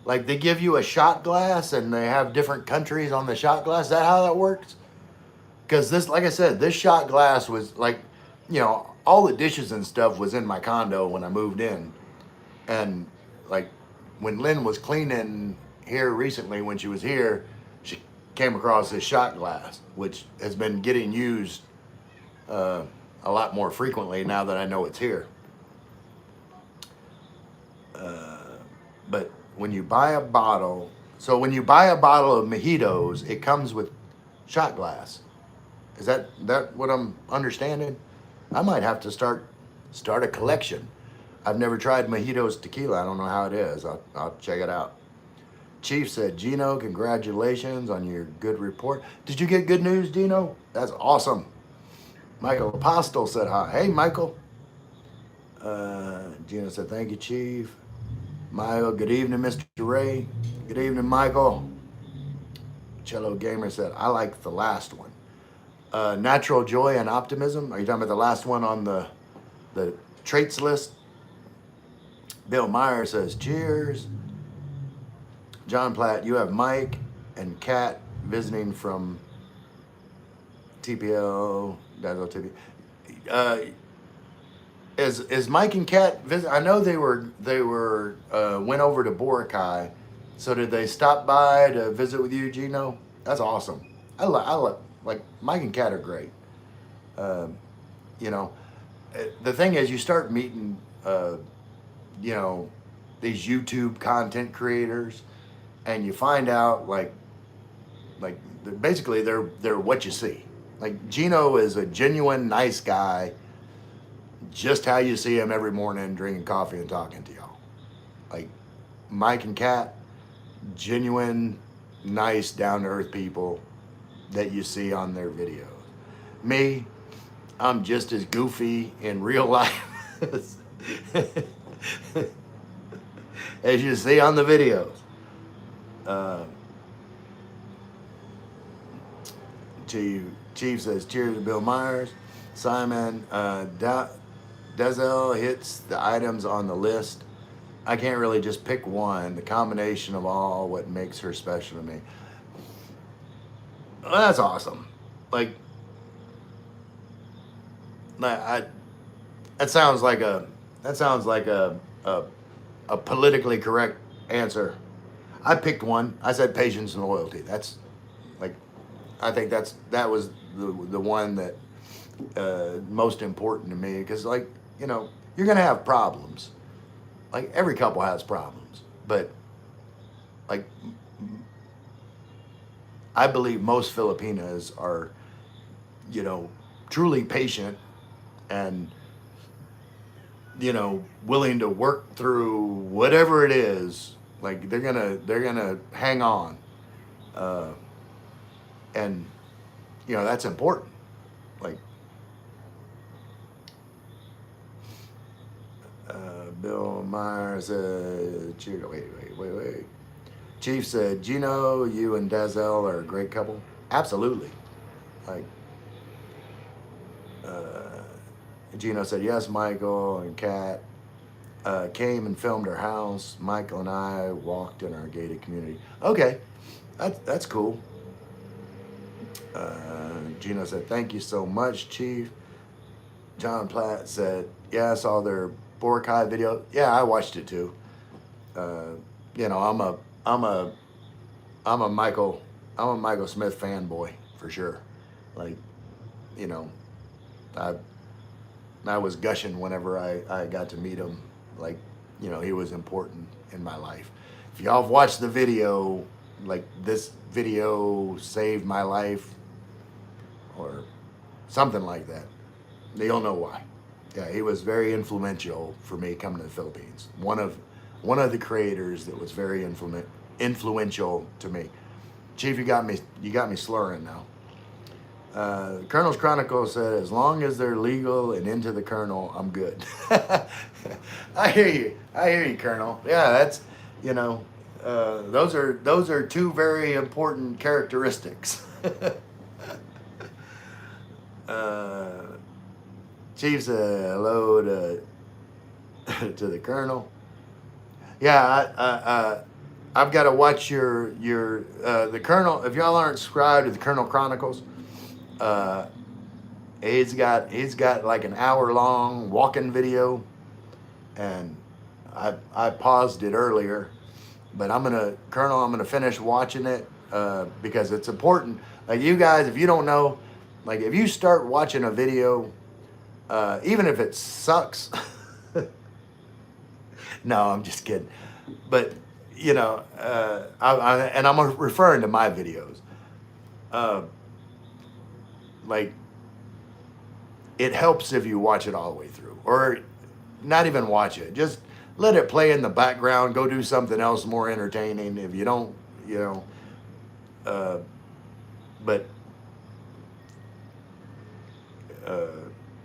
like they give you a shot glass and they have different countries on the shot glass. Is that how that works? Because this, like I said, this shot glass was like, all the dishes and stuff was in my condo when I moved in. And like when Lynn was cleaning here recently, when she was here, she came across this shot glass, which has been getting used a lot more frequently now that I know it's here. But when you buy a bottle, so when you buy a bottle of mojitos, it comes with shot glass. Is that what I'm understanding? I might have to start a collection. I've never tried Mojitos tequila. I don't know how it is. I'll check it out. Chief said, Gino, congratulations on your good report. Did you get good news, Gino? That's awesome. Michael Apostle said hi. Hey, Michael. Gino said, thank you, Chief. Michael, good evening, Mr. Ray. Good evening, Michael. Cello Gamer said, I like the last one. Natural joy and optimism. Are you talking about the last one on the traits list? Bill Meyer says, cheers. John Platt, you have Mike and Kat visiting from TPL. Is Mike and Kat visit? I know they were went over to Boracay. So did they stop by to visit with you, Gino? That's awesome. I like Mike and Kat are great. The thing is, you start meeting, these YouTube content creators, and you find out like basically they're what you see. Like Gino is a genuine nice guy, just how you see him every morning drinking coffee and talking to y'all. Like Mike and Kat, genuine, nice, down to earth people that you see on their videos. Me, I'm just as goofy in real life as you see on the videos. Chief says, cheers to Bill Myers. Simon, Dezel hits the items on the list. I can't really just pick one. The combination of all what makes her special to me. Well, that's awesome. Like that sounds like a politically correct answer. I picked one. I said patience and loyalty. That's like, I think that was the one that most important to me, because like, you're gonna have problems. Like every couple has problems, but like I believe most Filipinas are, truly patient and, willing to work through whatever it is. Like they're gonna hang on, and that's important. Like Bill Myers said, wait. Chief said, Gino, you and Dezel are a great couple. Absolutely. Like, Gino said, yes, Michael and Kat came and filmed our house. Michael and I walked in our gated community. Okay, that's cool. Gino said, thank you so much, Chief. John Platt said, yeah, I saw their Boracay video. Yeah, I watched it too. I'm a Michael Smith fanboy for sure. Like, I was gushing whenever I got to meet him. Like, he was important in my life. If y'all have watched the video, like this video saved my life or something like that, you'll know why. Yeah, he was very influential for me coming to the Philippines. One of the creators that was very influential to me. Chief, you got me slurring now. Colonel's Chronicle said, as long as they're legal and into the Colonel, I'm good. I hear you, Colonel. Yeah, that's, you know, those are two very important characteristics. Chief said hello to the Colonel. Yeah, I've got to watch your the Colonel. If y'all aren't subscribed to the Colonel Chronicles, he's got like an hour-long walking video, and I paused it earlier, but I'm gonna finish watching it because it's important. Like, you guys, if you don't know, like, if you start watching a video, even if it sucks, no, I'm just kidding, but you know, and I'm referring to my videos. Like, it helps if you watch it all the way through, or not even watch it. Just let it play in the background. Go do something else more entertaining. If you don't, you know, but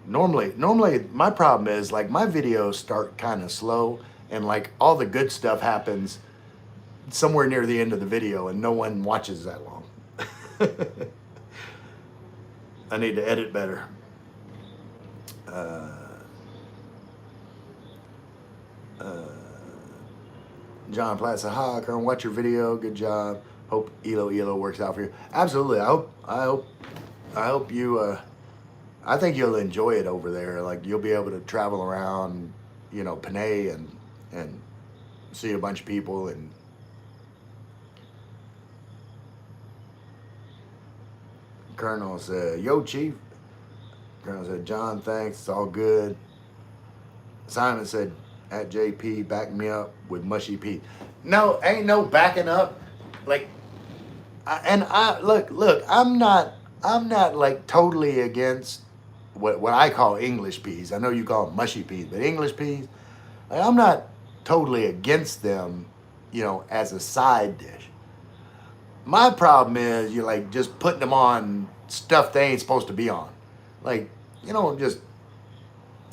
normally my problem is, like, my videos start kind of slow, and like all the good stuff happens somewhere near the end of the video, and no one watches that long. I need to edit better. John Platt said, hi, Colonel, watch your video. Good job. Hope Elo works out for you. Absolutely. I hope you, I think you'll enjoy it over there. Like, you'll be able to travel around, you know, Panay and see a bunch of people. And Colonel said, yo, Chief. Colonel said, John, thanks. It's all good. Simon said, at JP, back me up with Mushy Pete. No, ain't no backing up. Like, look, I'm not like totally against what I call English peas. I know you call them mushy peas, but English peas, like, I'm not totally against them, you know, as a side dish. My problem is, you're like just putting them on stuff they ain't supposed to be on. Like, you know, just,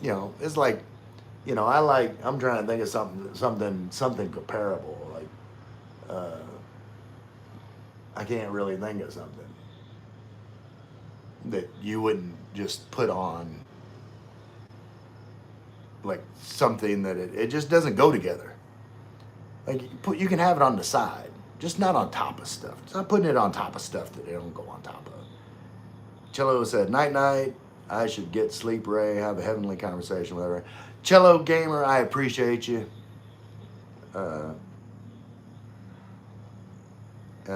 you know, it's like, you know, I'm trying to think of something comparable. Like, I can't really think of something that you wouldn't just put on, like something that it just doesn't go together. Like, you can have it on the side, just not on top of stuff. It's not putting it on top of stuff that they don't go on top of. Cello said, night, I should get sleep, Ray, have a heavenly conversation with her. Cello Gamer, I appreciate you. And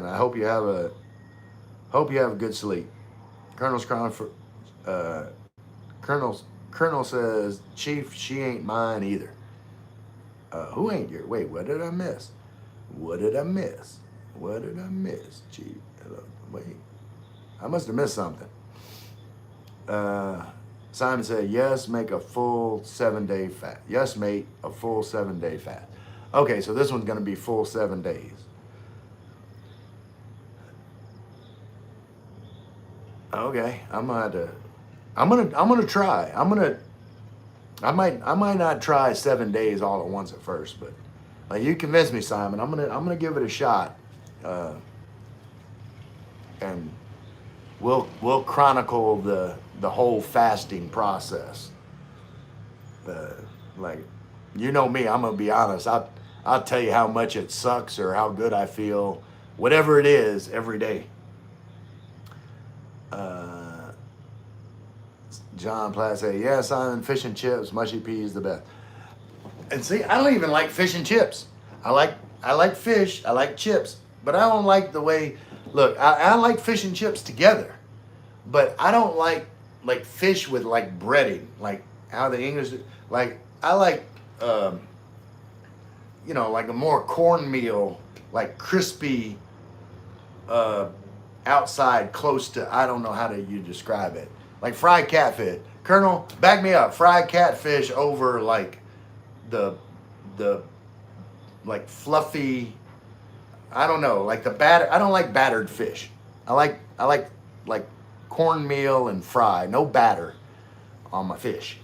I hope you have a good sleep. Colonel says, Chief, she ain't mine either. Who ain't your? Wait, what did I miss? What did I miss, Chief? Wait, I must have missed something. Simon said, yes, make a full 7-day fast. Yes, mate, a full 7-day fast. Okay, so this one's gonna be full 7 days. Okay, I'm gonna try. I might not try 7 days all at once at first, but like, you convinced me, Simon. I'm gonna give it a shot, and we'll chronicle the whole fasting process. Like, you know me, I'm gonna be honest. I'll tell you how much it sucks or how good I feel, whatever it is, every day. John Platt said, yeah, Simon, fish and chips, mushy peas, the best. And see, I don't even like fish and chips. I like fish, I like chips, but I don't like the way, look, I like fish and chips together, but I don't like fish with like breading, like how the English, like, I like, you know, like a more cornmeal, like crispy, outside, close to, I don't know how to you describe it. Like fried catfish. Colonel, back me up. Fried catfish over like the like fluffy, I don't know, like the batter. I don't like battered fish. I like like cornmeal and fry. No batter on my fish.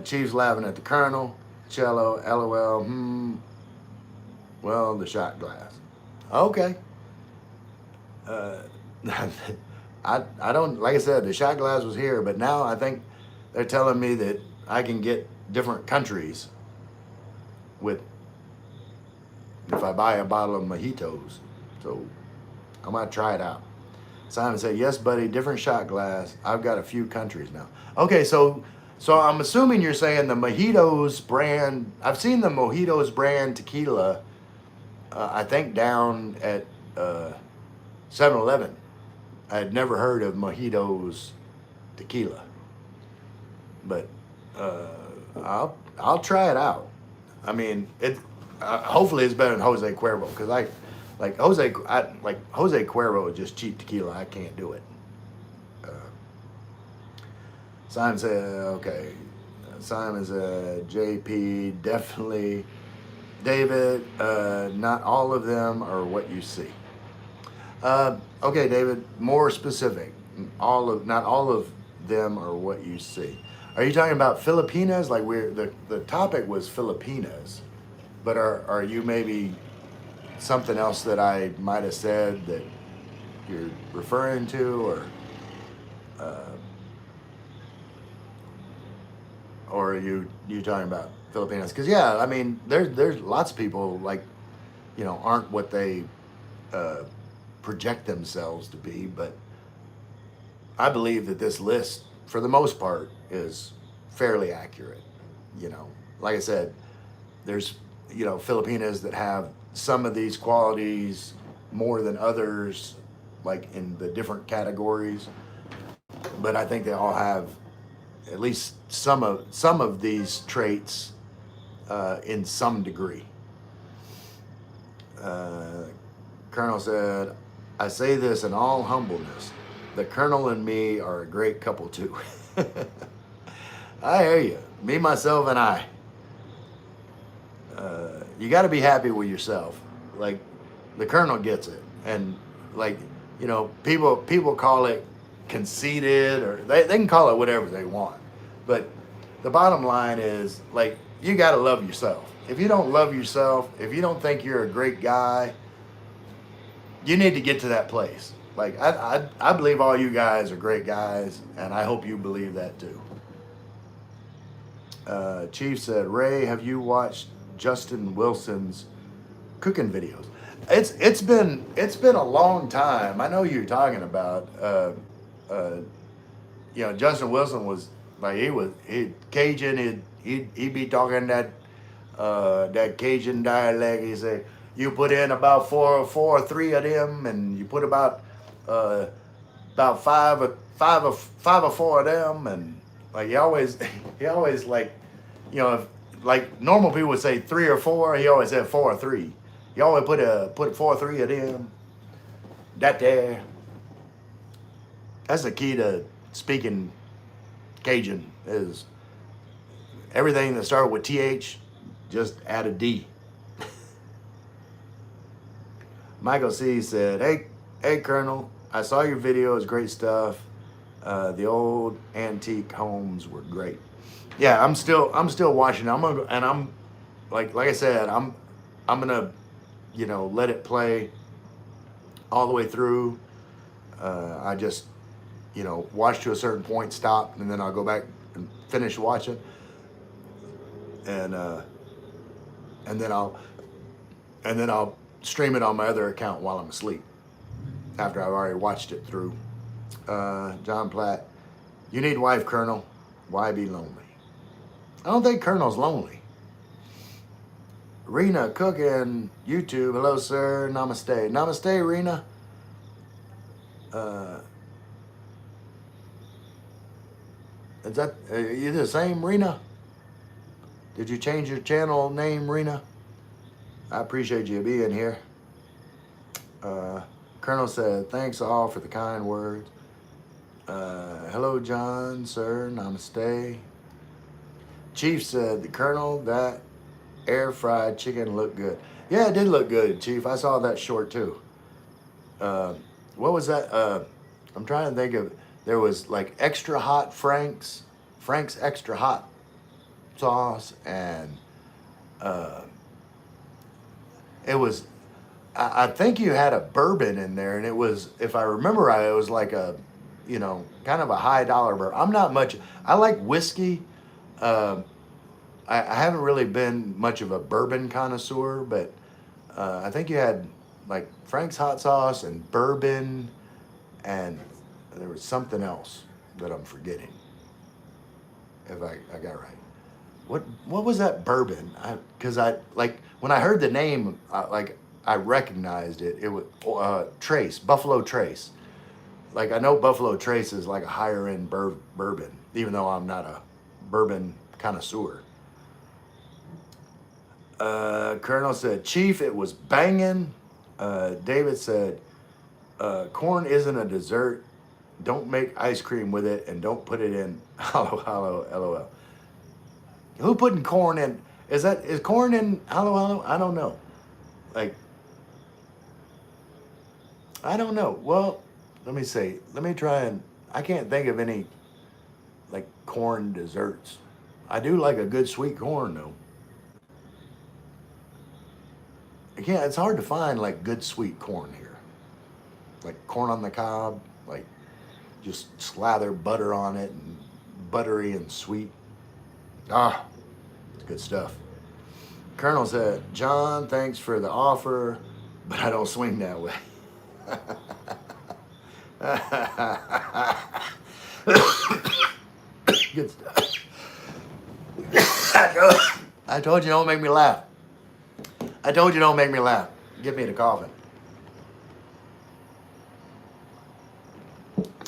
Chief's laughing at the Colonel. Cello, LOL. Well, the shot glass. Okay. Uh, I don't, like I said, the shot glass was here, but now I think they're telling me that I can get different countries with if I buy a bottle of mojitos. So I might try it out. Simon said, "Yes, buddy, different shot glass. I've got a few countries now." Okay, so I'm assuming you're saying the Mojitos brand. I've seen the Mojitos brand tequila. I think down at 7-Eleven. I had never heard of Mojitos tequila, but uh, I'll try it out. I mean, it hopefully it's better than Jose Cuervo because like Jose Cuervo is just cheap tequila. I can't do it. Uh, Simon said, okay. Simon said, JP, definitely. David, not all of them are what you see. Okay, David, more specific. Not all of them are what you see. Are you talking about Filipinas? Like the topic was Filipinas, but are you maybe something else that I might have said that you're referring to, uh, or are you talking about Filipinas? Because yeah, I mean there's lots of people like aren't what they uh, project themselves to be, but I believe that this list, for the most part, is fairly accurate. Like I said, there's Filipinas that have some of these qualities more than others, like in the different categories. But I think they all have at least some of these traits in some degree. Uh, Colonel said, "I say this in all humbleness. The Colonel and me are a great couple too." I hear you. Me, myself, and I. You got to be happy with yourself. Like the Colonel gets it, and like people call it conceited, or they can call it whatever they want. But the bottom line is like you got to love yourself. If you don't love yourself, if you don't think you're a great guy, you need to get to that place. Like I believe all you guys are great guys, and I hope you believe that too. Chief said, "Ray, have you watched Justin Wilson's cooking videos?" It's been a long time. I know you're talking about. Uh, Justin Wilson was like he Cajun. He'd be talking that Cajun dialect. He said, "You put in about four or three of them, and you put about five or four of them, and like he always like, if, like normal people would say three or four, he always said four or three. He always put four or three of them. That there. That's the key to speaking Cajun is everything that started with th, just add a d. Michael C said, "Hey, Colonel, I saw your video. It's great stuff. The old antique homes were great." Yeah, I'm still watching. I'm like I said, I'm gonna let it play all the way through. I just watch to a certain point, stop, and then I'll go back and finish watching, and and then I'll and then I'll stream it on my other account while I'm asleep after I've already watched it through. John Platt, "You need wife, Colonel. Why be lonely?" I don't think Colonel's lonely. Rena cooking YouTube. Hello, sir. Namaste. Namaste, Rena. Uh, is that you the same, Rena? Did you change your channel name, Rena? I appreciate you being here. Colonel said, "Thanks all for the kind words." Hello, John, sir. Namaste. Chief said, "The Colonel, Air fried chicken looked good. Yeah, it did look good, Chief. I saw that short too. Uh, what was that? I'm trying to think of. There was like extra hot Frank's extra hot sauce, and uh, it was. I think you had a bourbon in there, and it was, if I remember right, it was like a, kind of a high dollar bourbon. I'm not much. I like whiskey. Uh, I haven't really been much of a bourbon connoisseur, but I think you had like Frank's hot sauce and bourbon, and there was something else that I'm forgetting. If I got right. What was that bourbon? Because I like when I heard the name, like I recognized it. It was Trace, Buffalo Trace. Like I know Buffalo Trace is like a higher end bourbon, even though I'm not a bourbon connoisseur. Colonel said, Chief, it was banging. David said, corn isn't a dessert. Don't make ice cream with it, and don't put it in hollow hollow LOL. Who putting corn in? Is corn in hollow hollow? I don't know. Like I don't know. Well, let me see. Let me try and I can't think of any like corn desserts. I do like a good sweet corn though. I can't. It's hard to find like good sweet corn here. Like corn on the cob, like just slather butter on it and buttery and sweet. Ah, it's good stuff. Colonel said, John, thanks for the offer, but I don't swing that way. Good stuff. I told you don't make me laugh. I told you don't make me laugh. Give me the coffin.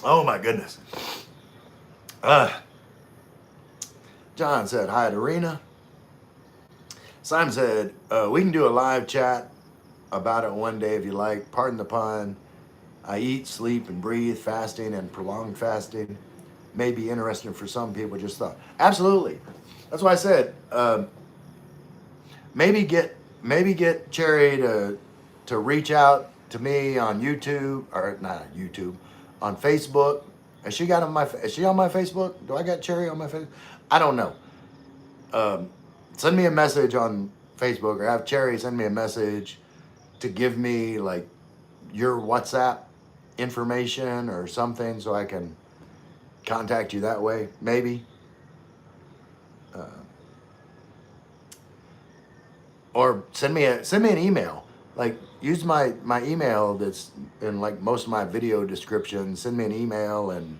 Oh my goodness. John said, hi to Rena. Simon said, we can do a live chat about it one day if you like. Pardon the pun. I eat, sleep, and breathe. Fasting and prolonged fasting may be interesting for some people. Just thought. Absolutely. That's why I said, maybe get Cherry to reach out to me on YouTube, or not YouTube, on Facebook. Is she on my Facebook? Do I got Cherry on my Facebook? I don't know. Send me a message on Facebook, or have Cherry send me a message to give me like your WhatsApp information or something so I can contact you that way, maybe. Or send me an email. Like use my email that's in like most of my video descriptions. Send me an email and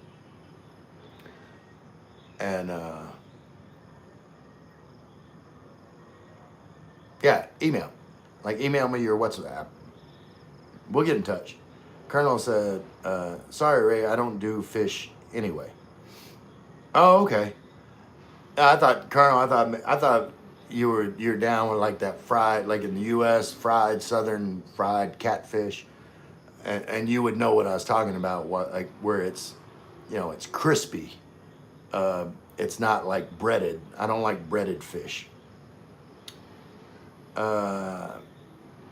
yeah, email. Like email me your WhatsApp. We'll get in touch. Colonel said, sorry Ray, I don't do fish anyway. Oh, okay. I thought, Colonel, I thought you're down with like that fried, like in the U.S. fried southern fried catfish, and you would know what I was talking about. What like where it's, it's crispy. It's not like breaded. I don't like breaded fish.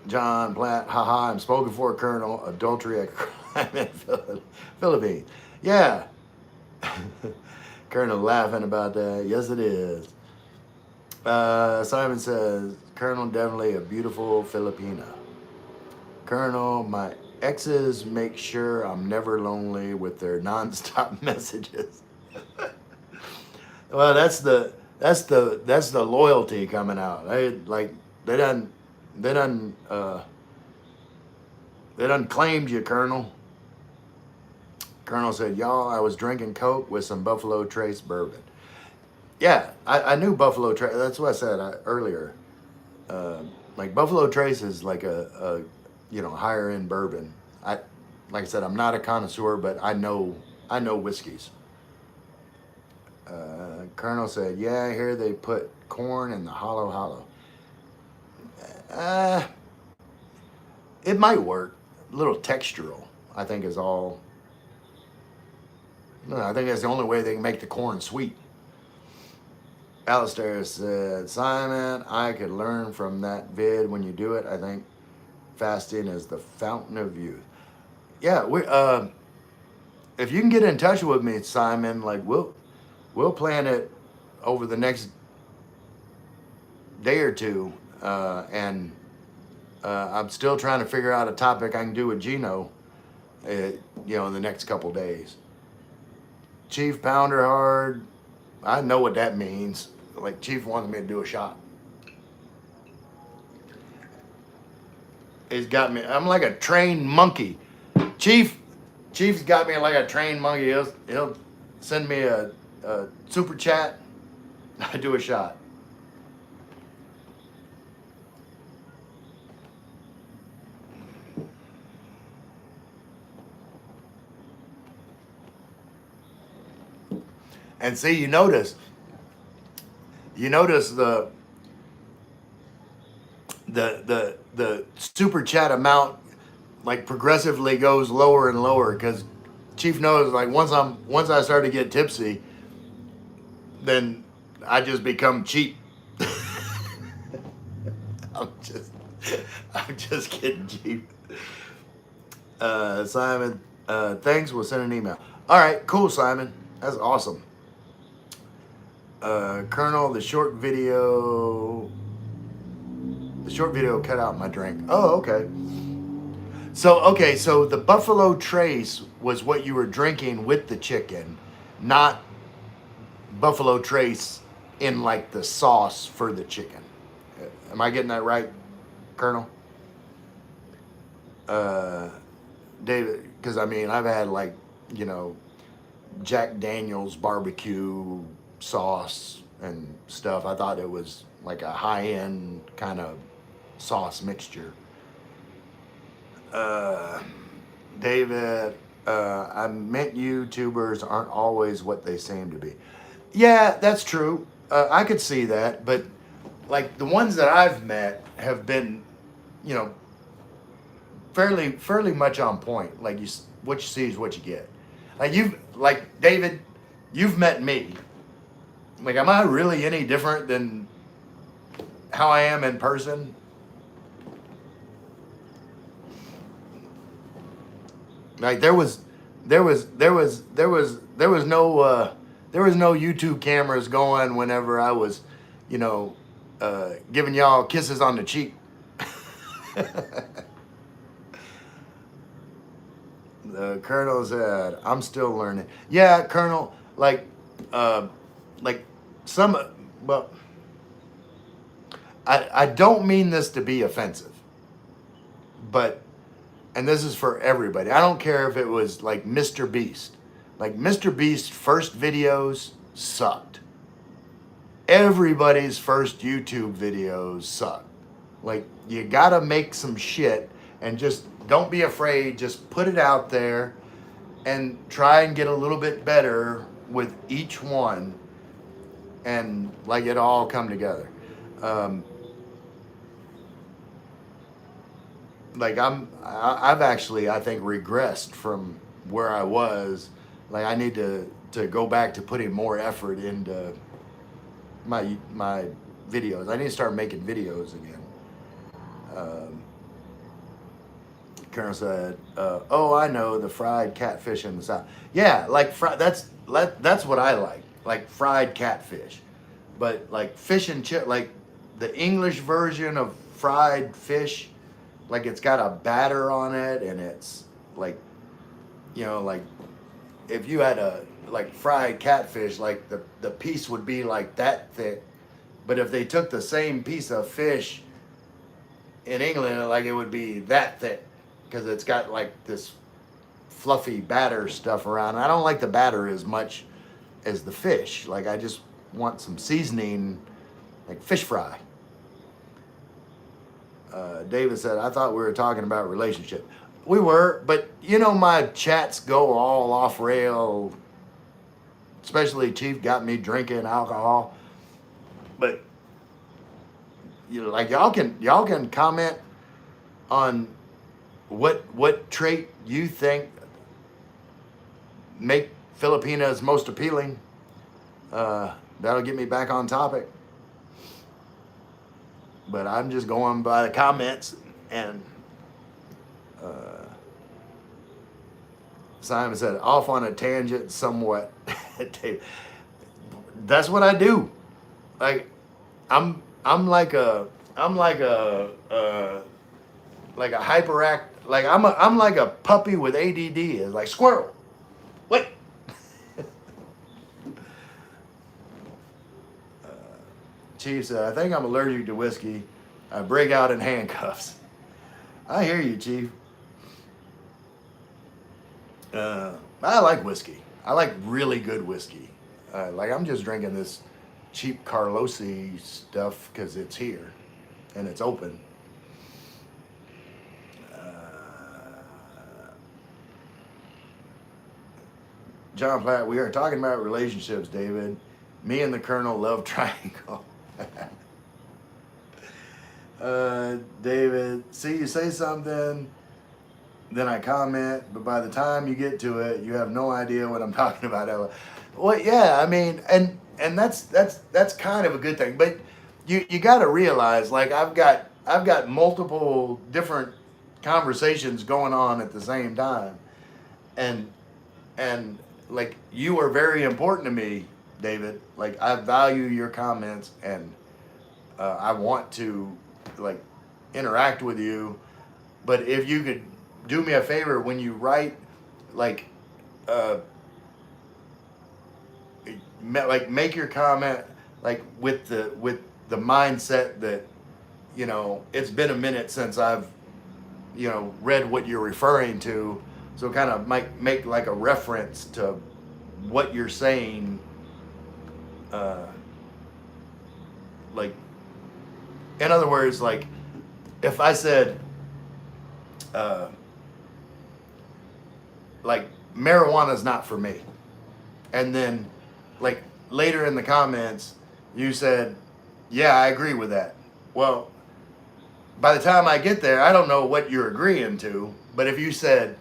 John Platt, haha, I'm spoken for, Colonel. Adultery a crime in Philippines. Yeah. Colonel laughing about that. Yes, it is. Simon says, Colonel, definitely a beautiful Filipina. Colonel, my exes make sure I'm never lonely with their nonstop messages. Well, that's the loyalty coming out. They done claimed you, Colonel. Colonel said, y'all, I was drinking Coke with some Buffalo Trace bourbon. Yeah, I knew Buffalo Trace. That's what I said earlier. Like Buffalo Trace is like a higher end bourbon. Like I said, I'm not a connoisseur, but I know whiskeys. Colonel said, yeah, I hear they put corn in the hollow hollow. It might work. A little textural, I think, is all. No, I think that's the only way they can make the corn sweet. Alistair said, Simon, I could learn from that vid when you do it. I think fasting is the fountain of youth. Yeah, we if you can get in touch with me, Simon, like we'll plan it over the next day or two, and I'm still trying to figure out a topic I can do with Gino, in the next couple days. Chief Pounder Hard, I know what that means. Like Chief wants me to do a shot. He's got me. I'm like a trained monkey. Chief's got me like a trained monkey. He'll send me a super chat. I do a shot. And see, you notice the super chat amount like progressively goes lower and lower because Chief knows like once I start to get tipsy, then I just become cheap. I'm just kidding, Chief. Simon, thanks. We'll send an email. All right, cool, Simon. That's awesome. Colonel, the short video cut out my drink. Oh, okay. So the Buffalo Trace was what you were drinking with the chicken, not Buffalo Trace in like the sauce for the chicken. Am I getting that right, Colonel? David, because I mean I've had like Jack Daniel's barbecue sauce and stuff. I thought it was like a high-end kind of sauce mixture. David, I meant YouTubers aren't always what they seem to be. Yeah, that's true. I could see that, but like the ones that I've met have been, fairly much on point. Like what you see is what you get. Like David, you've met me. Like, am I really any different than how I am in person? Like there was no YouTube cameras going whenever I was, giving y'all kisses on the cheek. The Colonel said, "I'm still learning." Yeah, Colonel. Like some, well, I don't mean this to be offensive, but. And this is for everybody. I don't care if it was like Mr. Beast. Like Mr. Beast's first videos sucked. Everybody's first YouTube videos sucked. Like you gotta make some shit and just don't be afraid. Just put it out there and try and get a little bit better with each one and like it all come together. Like I've actually, I think, regressed from where I was. Like I need to go back to putting more effort into my videos. I need to start making videos again. Colonel said, "Oh, I know the fried catfish in the South." Yeah, like that's what I like fried catfish. But like fish and chip, like the English version of fried fish. Like it's got a batter on it, and it's like, like if you had a like fried catfish, like the piece would be like that thick. But if they took the same piece of fish in England, like it would be that thick because it's got like this fluffy batter stuff around. I don't like the batter as much as the fish. Like I just want some seasoning, like fish fry. David said, I thought we were talking about relationship. We were, but my chats go all off rail. Especially Chief got me drinking alcohol. But like y'all can comment on what trait you think make Filipinas most appealing. That'll get me back on topic. But I'm just going by the comments. And uh, Simon said, off on a tangent somewhat. That's what I do. Like, I'm like a like a hyperact. Like I'm like a puppy with ADD. It's like squirrel. Wait. Chief said, I think I'm allergic to whiskey. I break out in handcuffs. I hear you, Chief. I like whiskey. I like really good whiskey. Like I'm just drinking this cheap Carlosi stuff because it's here and it's open. John Platt, we are talking about relationships, David. Me and the Colonel love triangle. David, see, you say something, then I comment, but by the time you get to it, you have no idea what I'm talking about, Ella. Well, yeah, I mean, and that's kind of a good thing, but you got to realize, like, I've got multiple different conversations going on at the same time, and like, you are very important to me, David. Like, I value your comments, and I want to, like, interact with you. But if you could do me a favor when you write, like, like, make your comment like with the mindset that, you know, it's been a minute since I've, you know, read what you're referring to, so kind of make like a reference to what you're saying. Like, in other words, like, if I said, like, marijuana's not for me, and then, like, later in the comments, you said, yeah, I agree with that. Well, by the time I get there, I don't know what you're agreeing to, but if you said,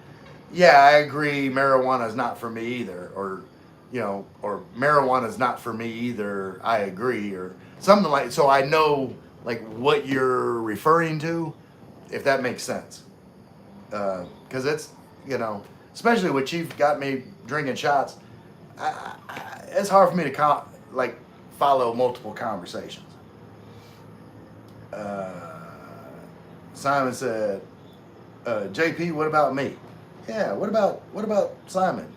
yeah, I agree, marijuana's not for me either, or, you know, or marijuana's not for me either, I agree, or something like, so I know, like, what you're referring to, if that makes sense. Because it's, you know, especially with Chief got me drinking shots, it's hard for me to like, follow multiple conversations. Simon said, JP, what about me? Yeah, what about Simon?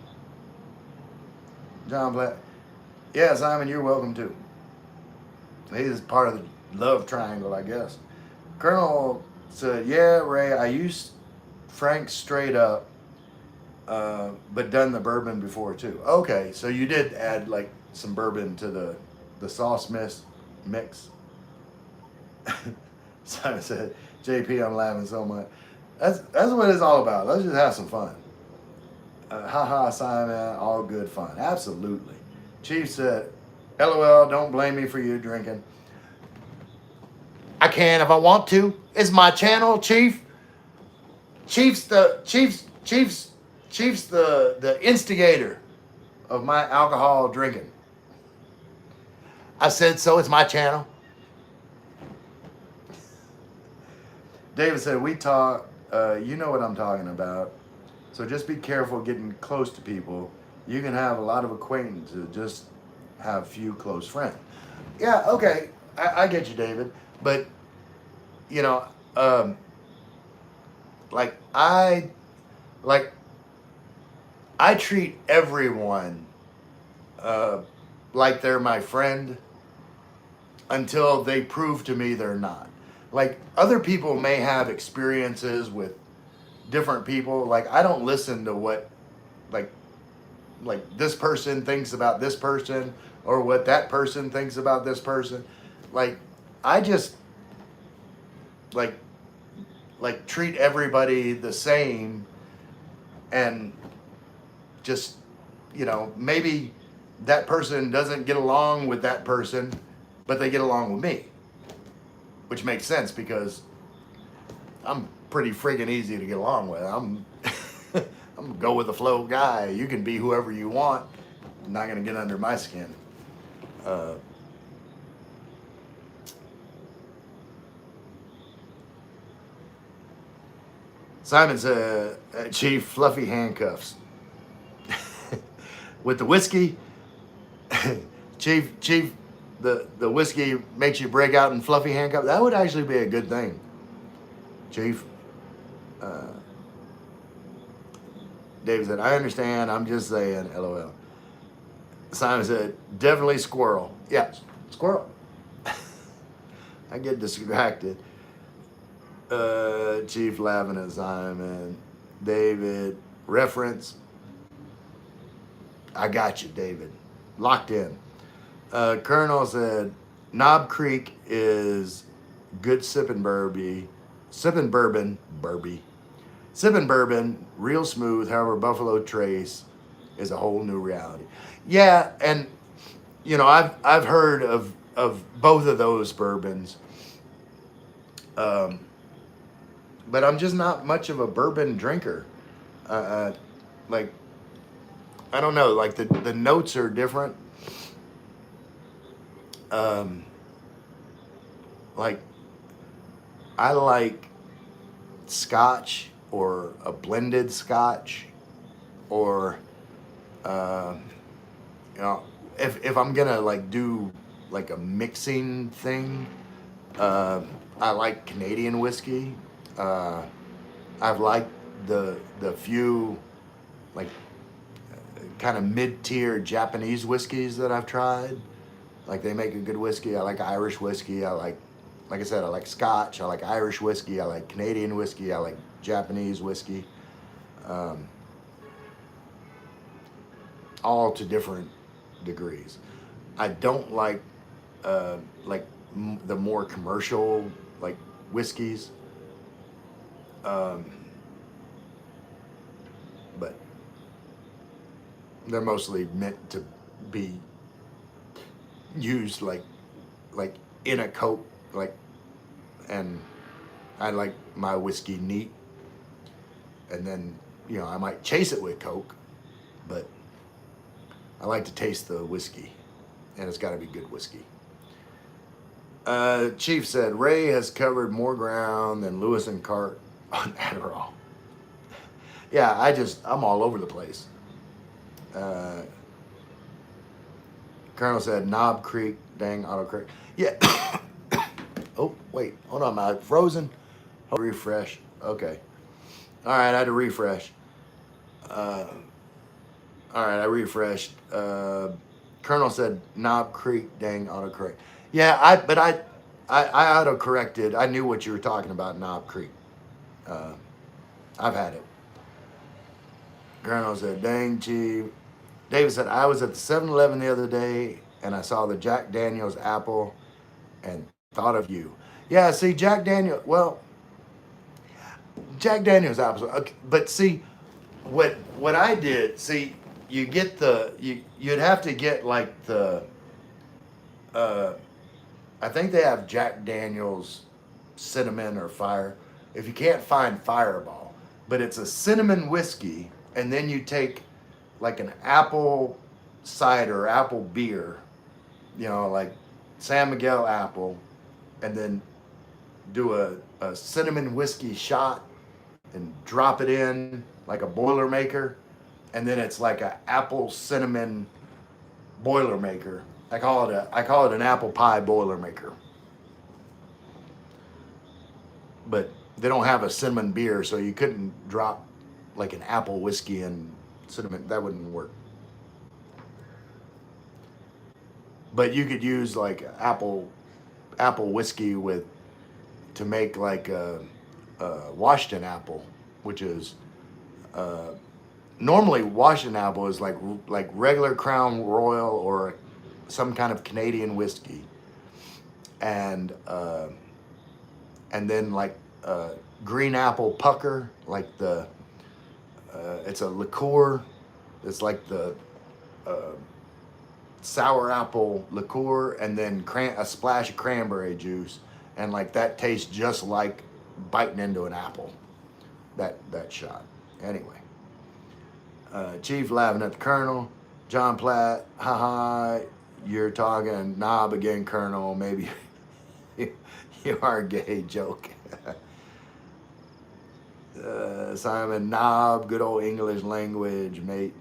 John Black. Yeah, Simon, you're welcome too. He's part of the love triangle, I guess. Colonel said, yeah, Ray, I used Frank straight up, but done the bourbon before too. Okay, so you did add like some bourbon to the sauce mix. Simon said, JP, I'm laughing so much. That's what it's all about. Let's just have some fun. Haha, Simon, all good fun. Absolutely. Chief said, LOL, don't blame me for you drinking. I can if I want to. It's my channel, Chief. Chief's the instigator of my alcohol drinking. I said so. It's my channel. David said, we talk, you know what I'm talking about. So just be careful getting close to people. You can have a lot of acquaintances, just have few close friends. Yeah, okay, I get you, David. But, you know, like I treat everyone like they're my friend until they prove to me they're not. Like, other people may have experiences with different people. Like, I don't listen to what like this person thinks about this person, or what that person thinks about this person. Like, I just like treat everybody the same, and just, you know, maybe that person doesn't get along with that person, but they get along with me, which makes sense because I'm pretty friggin' easy to get along with. I'm I'm a go with the flow guy. You can be whoever you want. I'm not gonna get under my skin. Uh, Simon said, Chief, fluffy handcuffs. With the whiskey, Chief, the whiskey makes you break out in fluffy handcuffs. That would actually be a good thing, Chief. Uh, David said, I understand. I'm just saying, LOL. Simon said, definitely squirrel. Yeah, squirrel. I get distracted. Chief laughing at Simon. David, reference. I got you, David. Locked in. Colonel said, Knob Creek is good sipping bourbon. Sipping bourbon, Sipping bourbon, real smooth. However, Buffalo Trace is a whole new reality. Yeah, and you know, I've heard of both of those bourbons, um, but I'm just not much of a bourbon drinker. Like I don't know, like the notes are different. Um, like I like Scotch or a blended Scotch, or uh, you know, if I'm gonna like do like a mixing thing, uh, I like Canadian whiskey. Uh, I've liked the few like kind of mid-tier Japanese whiskeys that I've tried. Like they make a good whiskey. I like Irish whiskey. Like I said, I like Scotch. I like Irish whiskey. I like Canadian whiskey. I like Japanese whiskey. Um, all to different degrees. I don't uh, like the more commercial like whiskeys, um, but they're mostly meant to be used like in a Coke, like, and I like my whiskey neat, and then you know I might chase it with Coke, but I like to taste the whiskey, and it's got to be good whiskey. Chief said Ray has covered more ground than Lewis and Clark on Adderall. Yeah, I'm all over the place. Uh, Colonel said Knob Creek, dang Auto Creek. Yeah. Oh wait, hold on, am I frozen? Refresh. Okay. All right, I had to refresh. Uh, all right, I refreshed. Colonel said Knob Creek, dang autocorrect. Yeah, I auto corrected. I knew what you were talking about, Knob Creek. Uh, I've had it. Colonel said, dang chief. David said, I was at the 7-Eleven the other day and I saw the Jack Daniels apple and thought of you. Yeah, see, Jack Daniels apples. Okay, but see, what I did, see, you'd have to get like uh, I think they have Jack Daniels cinnamon or fire. If you can't find Fireball, but it's a cinnamon whiskey, and then you take like an apple cider, apple beer, you know, like San Miguel apple, and then do a cinnamon whiskey shot and drop it in like a Boilermaker, and then it's like a apple cinnamon Boilermaker. I call it an apple pie Boilermaker. But they don't have a cinnamon beer, so you couldn't drop like an apple whiskey and cinnamon. That wouldn't work. But you could use like apple whiskey with to make like a Washington apple, which is uh, normally Washington apple is like regular Crown Royal or some kind of Canadian whiskey, and then like green apple pucker, like it's a liqueur. It's like the uh, sour apple liqueur, and then a splash of cranberry juice, and like that tastes just like biting into an apple. That shot. Anyway, Chief laughing at the Colonel. John Platt, haha, you're talking knob again, Colonel. Maybe you are gay. Joke. Simon, knob, good old English language, mate.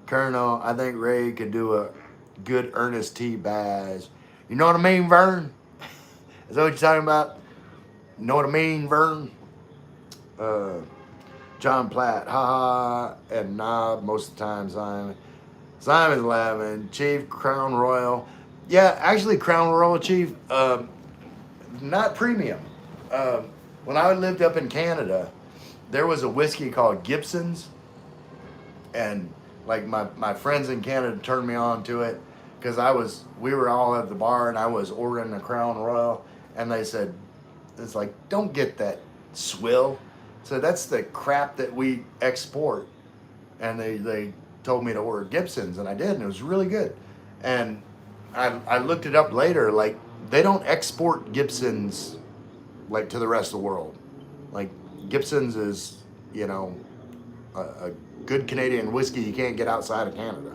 Colonel, I think Ray could do a good Ernest T. Bass. You know what I mean, Vern? Is that what you're talking about? You know what I mean, Vern? John Platt, haha, and knob most of the time, Simon. Simon's laughing. Chief, Crown Royal. Yeah, actually, Crown Royal, Chief, not premium. When I lived up in Canada, there was a whiskey called Gibson's, and like my friends in Canada turned me on to it because we were all at the bar and I was ordering a Crown Royal, and they said, it's like, don't get that swill. So that's the crap that we export. And they told me to order Gibson's, and I did, and it was really good. And I looked it up later, like they don't export Gibson's like to the rest of the world. Like Gibson's is, a good Canadian whiskey you can't get outside of Canada.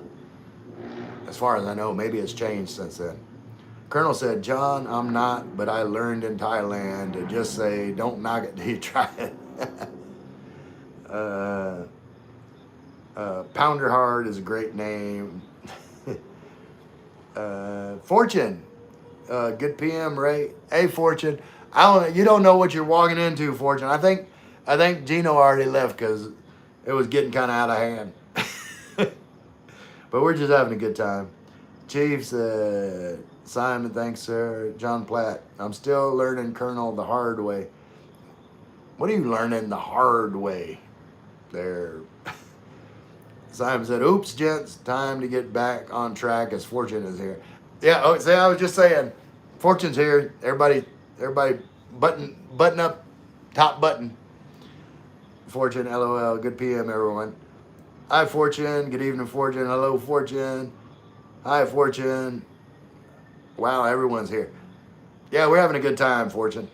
As far as I know, maybe it's changed since then. Colonel said, John, I'm not, but I learned in Thailand to just say, don't knock it till you try it. Pounder Hard is a great name. Fortune, good PM, Ray. Hey, Fortune, you don't know what you're walking into, Fortune. I think Gino already left because it was getting kind of out of hand. But we're just having a good time. Chief said, Simon, thanks, sir. John Platt, I'm still learning Colonel the hard way. What are you learning the hard way there? Simon said, oops, gents, time to get back on track as Fortune is here. Yeah, I was just saying, Fortune's here. Everybody button up, top button. Fortune, LOL, good PM, everyone. Hi, Fortune, good evening, Fortune. Hello, Fortune. Hi, Fortune. Wow, everyone's here. Yeah, we're having a good time, Fortune.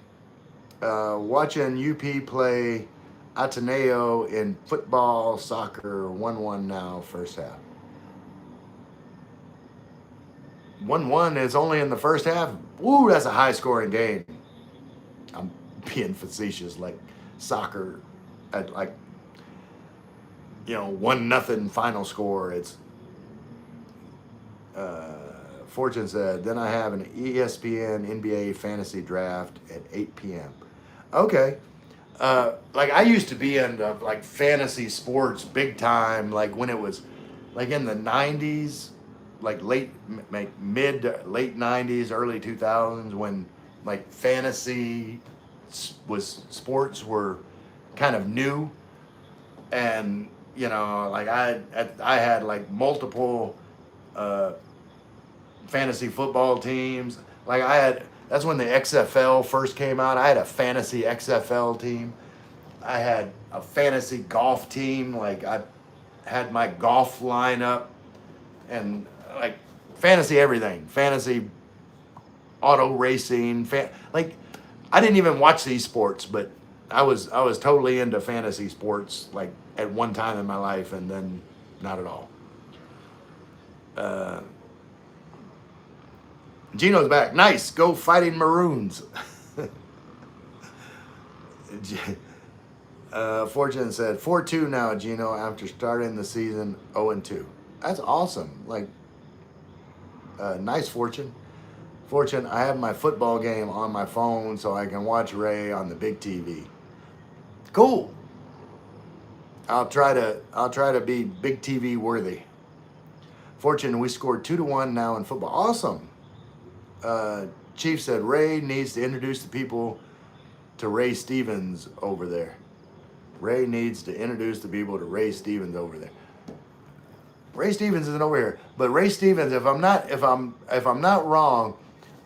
Watching UP play Ateneo in football, soccer, 1-1 now, first half. 1-1 is only in the first half. Woo, that's a high-scoring game. I'm being facetious, like soccer at 1-0 final score. It's Fortune said, then I have an ESPN NBA fantasy draft at 8 p.m. Okay. I used to be into fantasy sports big time, when it was in the 90s, mid to late 90s, early 2000s, when fantasy sports were kind of new. And I had multiple fantasy football teams. That's when the XFL first came out. I had a fantasy XFL team. I had a fantasy golf team. I had my golf lineup and fantasy everything. Fantasy auto racing. I didn't even watch these sports, but I was totally into fantasy sports at one time in my life, and then not at all. Gino's back. Nice. Go Fighting Maroons. Fortune said 4-2 now, Gino, after starting the season 0-2. That's awesome. Nice, Fortune. Fortune, I have my football game on my phone so I can watch Ray on the big TV. Cool. I'll try to be big TV worthy. Fortune, we scored 2-1 now in football. Awesome. Chief said Ray needs to introduce the people to Ray Stevens over there. Ray needs to introduce the people to Ray Stevens over there. Ray Stevens isn't over here, but Ray Stevens, if I'm not wrong,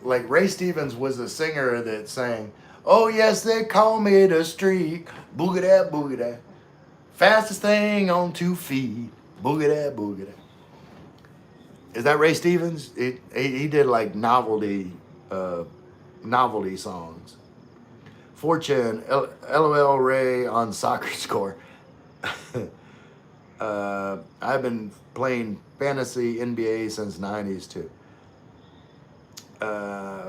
Ray Stevens was the singer that sang, "Oh yes, they call me the streak, boogie that boogie that, fastest thing on 2 feet, boogie that boogie that." Is that Ray Stevens? He did novelty songs. Fortune, LOL Ray on soccer score. I've been playing fantasy NBA since '90s too.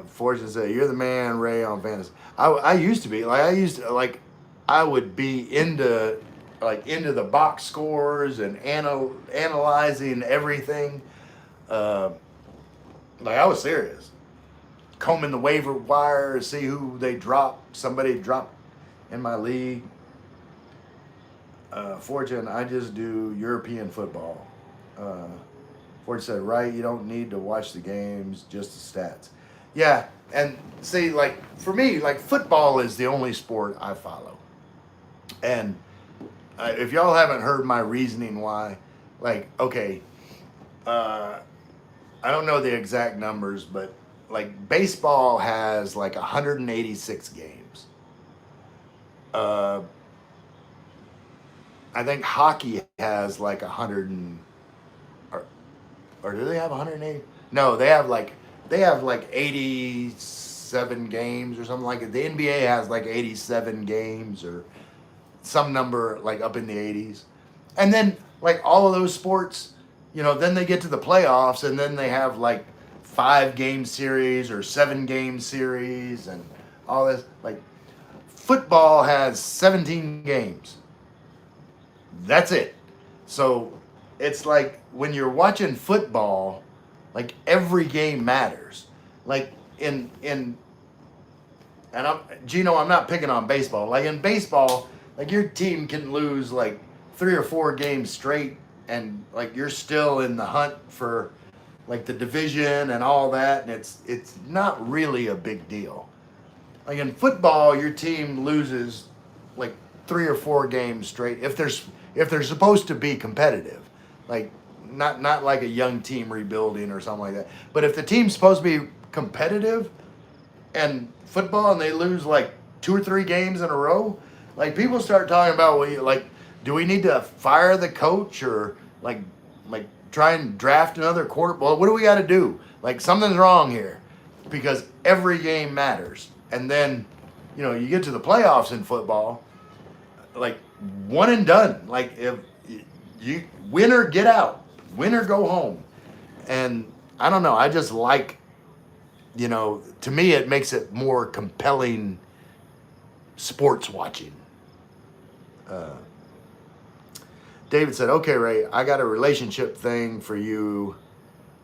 Fortune said, "You're the man, Ray, on fantasy." I used to be I would be into the box scores and analyzing everything. Uh, like I was serious, combing the waiver wire, see who they dropped. Somebody dropped in my league. Fortune, I just do European football. Uh, Fortune said, right, you don't need to watch the games, just the stats. Yeah, and see, like, for me, like, football is the only sport I follow. And if y'all haven't heard my reasoning why, like, okay, uh, I don't know the exact numbers, but, like, baseball has, like, 186 games. Uh, I think hockey has, like, 100 and or do they have 180? No, they have like 87 games or something like it. The NBA has like 87 games or some number like up in the 80s. And then like all of those sports, then they get to the playoffs and then they have like 5 game series or 7 game series and all this. Like football has 17 games. That's it. So it's like when you're watching football, like every game matters. Like in and I'm not picking on baseball. Like in baseball, like your team can lose like 3 or 4 games straight and like you're still in the hunt for like the division and all that and it's not really a big deal. Like in football, your team loses like 3 or 4 games straight if they're supposed to be competitive, like not like a young team rebuilding or something like that. But if the team's supposed to be competitive and football and they lose like 2 or 3 games in a row, like people start talking about like do we need to fire the coach or like try and draft another quarter? Well, what do we got to do? Like something's wrong here because every game matters. And then you get to the playoffs in football, like one and done. Like if you win or get out, win or go home. And I don't know. I just like, to me, it makes it more compelling sports watching. Uh, David said, okay, Ray, I got a relationship thing for you.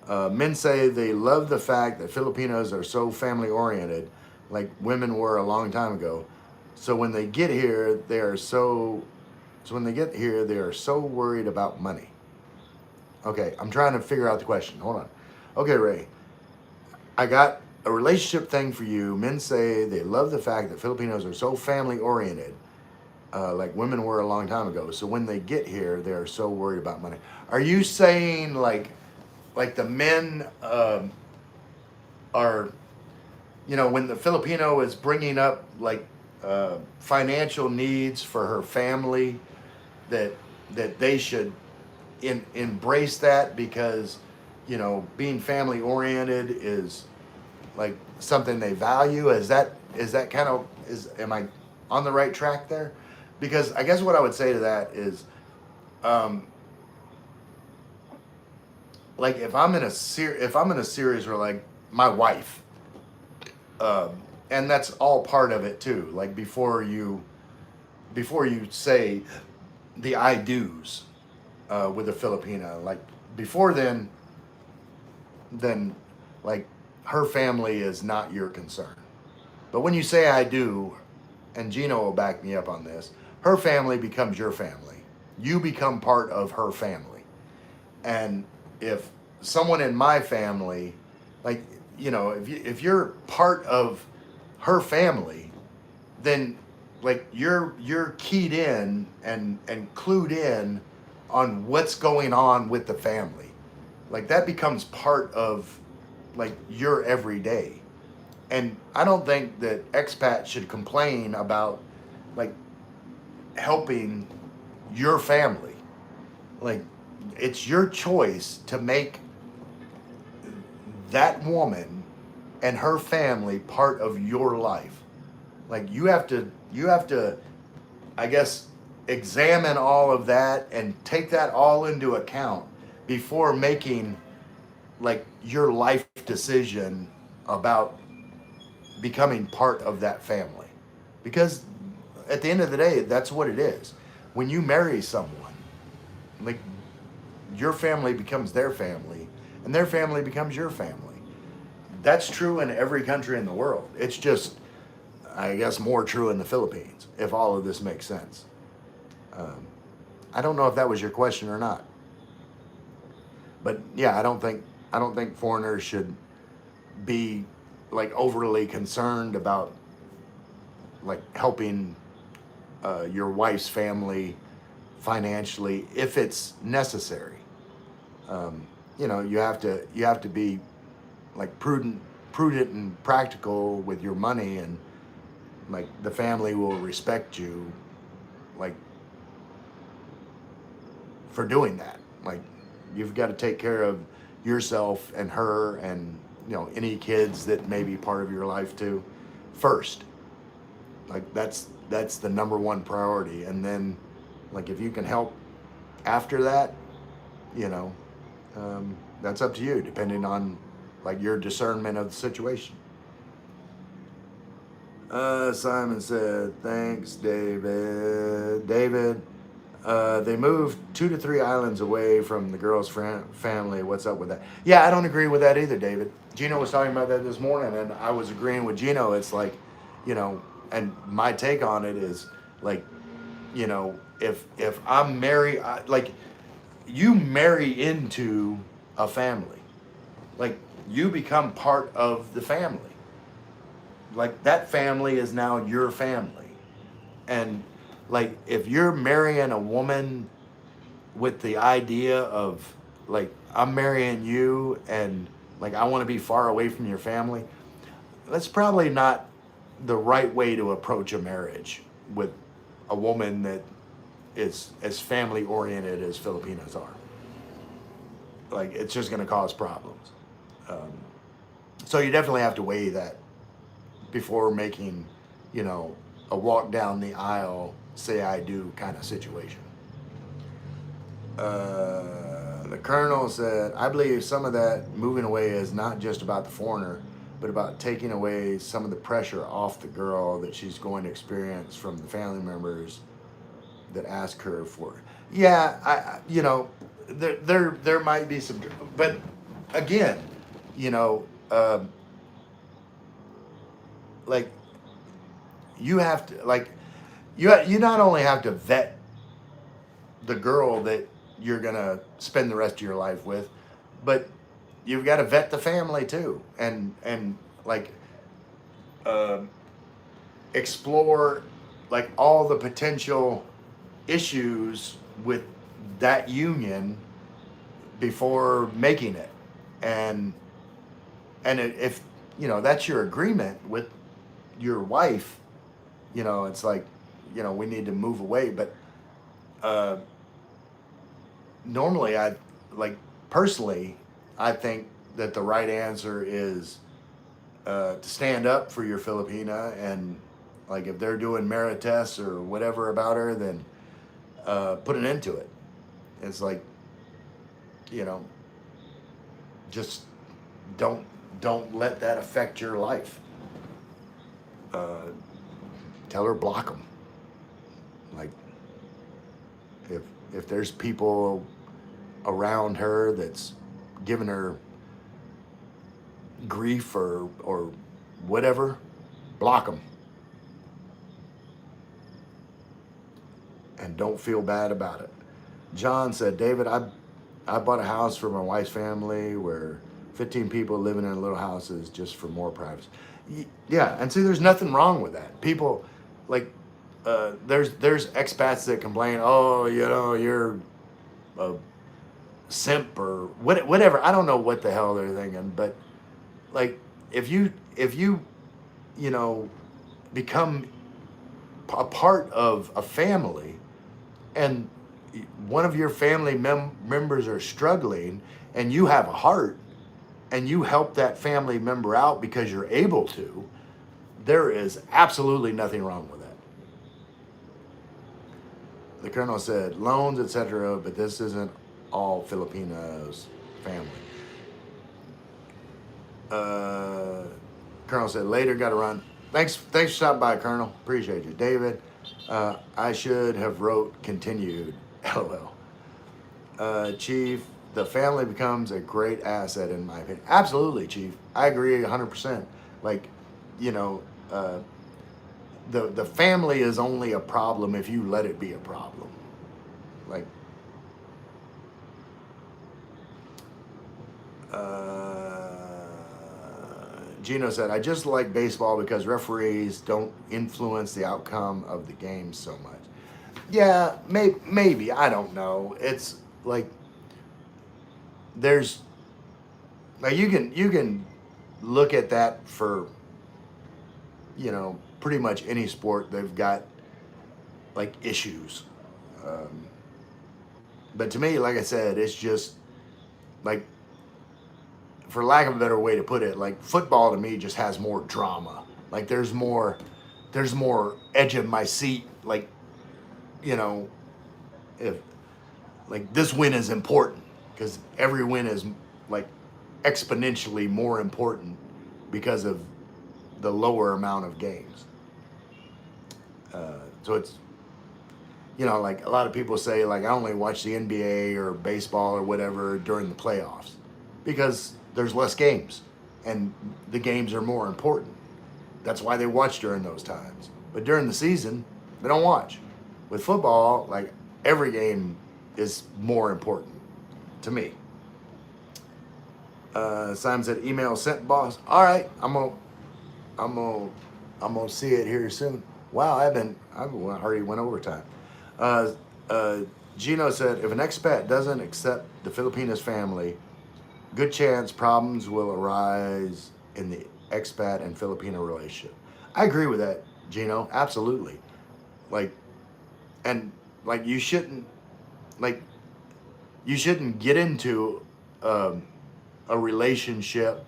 Men say they love the fact that Filipinos are so family oriented, like women were a long time ago. So when they get here, they are so worried about money. Okay, I'm trying to figure out the question. Hold on. Okay, Ray, I got a relationship thing for you. Men say they love the fact that Filipinos are so family oriented, like women were a long time ago. So when they get here, they are so worried about money. Are you saying like the men are, when the Filipino is bringing up like financial needs for her family, that they should embrace that because being family oriented is like something they value? Is that kind of am I on the right track there? Because I guess what I would say to that is like if I'm in a series where like my wife and that's all part of it too, like before you say the I do's with a Filipina, like before then like her family is not your concern. But when you say I do, and Gino will back me up on this, her family becomes your family. You become part of her family. And if someone in my family, like, if you're part of her family, then like you're keyed in and clued in on what's going on with the family. Like that becomes part of like your everyday. And I don't think that expats should complain about like helping your family. Like it's your choice to make that woman and her family part of your life. Like you have to I guess examine all of that and take that all into account before making like your life decision about becoming part of that family. Because at the end of the day, that's what it is. When you marry someone, like your family becomes their family and their family becomes your family. That's true in every country in the world. It's just, I guess, more true in the Philippines, if all of this makes sense. Um, I don't know if that was your question or not, but yeah, I don't think foreigners should be like overly concerned about like helping your wife's family financially if it's necessary. Um, you have to be like prudent and practical with your money, and like the family will respect you, like for doing that. Like you've got to take care of yourself and her, and any kids that may be part of your life too, first. Like that's the number one priority, and then like if you can help after that, you know, that's up to you, depending on like your discernment of the situation. Simon said, "Thanks, David. David, they moved 2 to 3 islands away from the girl's family. What's up with that?" Yeah, I don't agree with that either, David. Gino was talking about that this morning, and I was agreeing with Gino. It's like, and my take on it is like, if I'm married, like you marry into a family, like you become part of the family. Like that family is now your family, and like if you're marrying a woman with the idea of like I'm marrying you and like I want to be far away from your family, that's probably not the right way to approach a marriage with a woman that is as family oriented as Filipinos are. Like it's just going to cause problems. Um, so you definitely have to weigh that before making, a walk down the aisle, say I do kind of situation. The colonel said, "I believe some of that moving away is not just about the foreigner, but about taking away some of the pressure off the girl that she's going to experience from the family members that ask her for it." Yeah, there might be some, but again, you know, um, like you have to like you not only have to vet the girl that you're gonna spend the rest of your life with, but you've got to vet the family too, and like uh, explore like all the potential issues with that union before making it, and if that's your agreement with your wife, it's like we need to move away, but uh, normally I like personally I think that the right answer is to stand up for your Filipina, and like if they're doing merit tests or whatever about her, then put an end to it. It's like you know just don't let that affect your life. uh, Tell her block them. Like if there's people around her that's giving her grief or whatever, block them, and don't feel bad about it. John said, "David, I bought a house for my wife's family where 15 people living in little houses just for more privacy." Yeah, and see, there's nothing wrong with that. People like there's expats that complain, "Oh, you're a simp or whatever." I don't know what the hell they're thinking, but like if you you know become a part of a family, and one of your family members are struggling, and you have a heart, and you help that family member out because you're able to, there is absolutely nothing wrong with that. The colonel said loans, etc., but this isn't all Filipinos family. Uh, Colonel said later, got to run. Thanks for stopping by, Colonel. Appreciate you, David. I should have wrote continued. LOL. Chief, the family becomes a great asset in my opinion. Absolutely, Chief. I agree 100%. Like, you know, the family is only a problem if you let it be a problem. Like, Gino said, I just like baseball because referees don't influence the outcome of the game so much. Yeah, maybe. I don't know. It's like there's like you can look at that for pretty much any sport. They've got like issues. Um, but to me, like I said, it's just like, for lack of a better way to put it, like football to me just has more drama. Like there's more edge of my seat. Like, if like this win is important because every win is like exponentially more important because of the lower amount of games. So it's, like a lot of people say, like I only watch the NBA or baseball or whatever during the playoffs because there's less games and the games are more important. That's why they watch during those times. But during the season, they don't watch. With football, like every game is more important to me. Simon said, email sent, boss. All right, I'm gonna see it here soon. Wow, I already went overtime. Uh, Gino said, if an expat doesn't accept the Filipinos family, good chance problems will arise in the expat and Filipino relationship. I agree with that, Gino. Absolutely. Like, and like you shouldn't get into a relationship.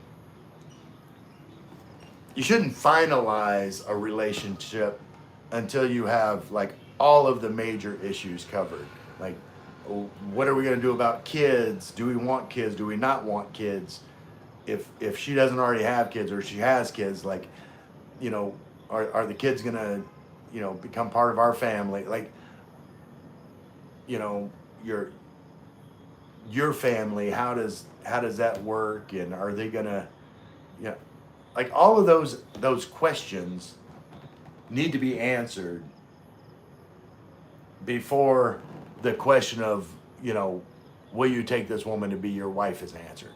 You shouldn't finalize a relationship until you have like all of the major issues covered. Like, what are we going to do about kids? Do we want kids? Do we not want kids? If she doesn't already have kids or she has kids, like, are the kids going to, become part of our family? Like, your family, how does that work? And are they going to, like all of those questions need to be answered before the question of, will you take this woman to be your wife is answered.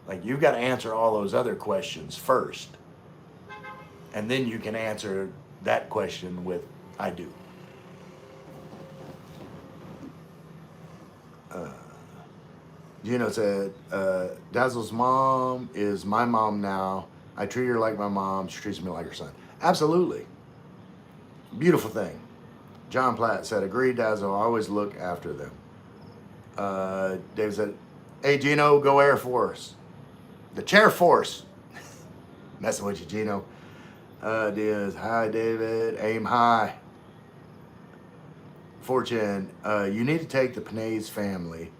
Like you've got to answer all those other questions first. And then you can answer that question with, I do. Gino said, Dazzle's mom is my mom now. I treat her like my mom. She treats me like her son. Absolutely. Beautiful thing. John Platt said, agree, Dazzle. I always look after them. Dave said, hey, Gino, go Air Force. The Chair Force. Messing with you, Gino. Diaz, hi, David. Aim high. Fortune, you need to take the Panay's family,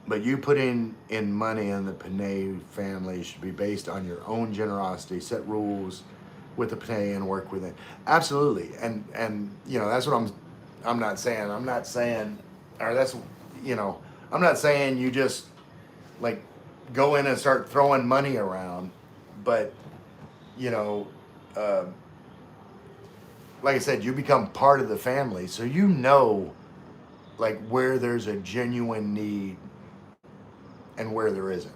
but you putting in money in the Panay family should be based on your own generosity. Set rules with the Panay and work with it. Absolutely, and that's what I'm not saying. I'm not saying, or that's I'm not saying you just like go in and start throwing money around, but like I said, you become part of the family, so like where there's a genuine need and where there isn't.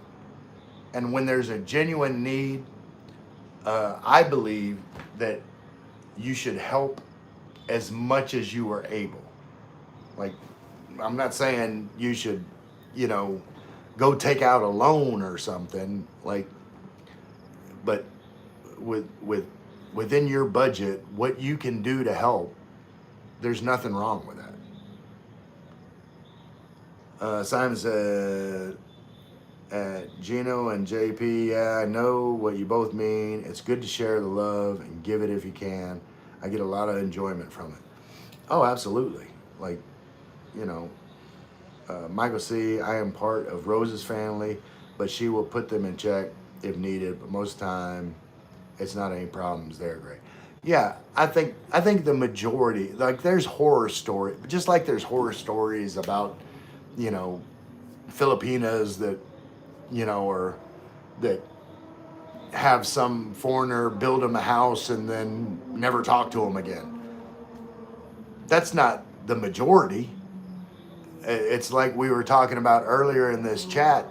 And when there's a genuine need, I believe that you should help as much as you are able. Like, I'm not saying you should, go take out a loan or something, like, but within your budget, what you can do to help, there's nothing wrong with that. Simon said, Gino and JP, yeah, I know what you both mean. It's good to share the love and give it if you can. I get a lot of enjoyment from it. Oh, absolutely. Like, you know, Michael C., I am part of Rose's family, but she will put them in check if needed. But most of the time, it's not any problems. They're great. Yeah, I think the majority, like there's horror story, just like there's horror stories about, you know, Filipinas that, or that have some foreigner build them a house and then never talk to them again. That's not the majority. It's like we were talking about earlier in this chat,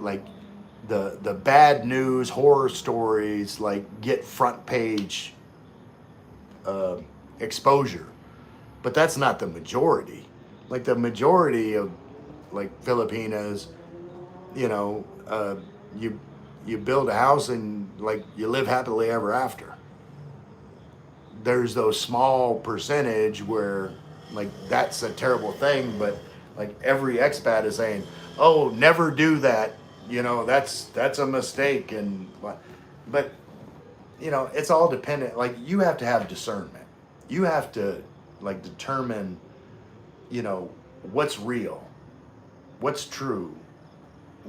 like the bad news horror stories like get front page uh, exposure, but that's not the majority. Like the majority of like Filipinas, you know, you you build a house and like you live happily ever after. There's those small percentage where like that's a terrible thing, but like every expat is saying, "Oh, never do that." That's a mistake, and but it's all dependent. Like you have to have discernment. You have to like determine, you know, what's real, what's true,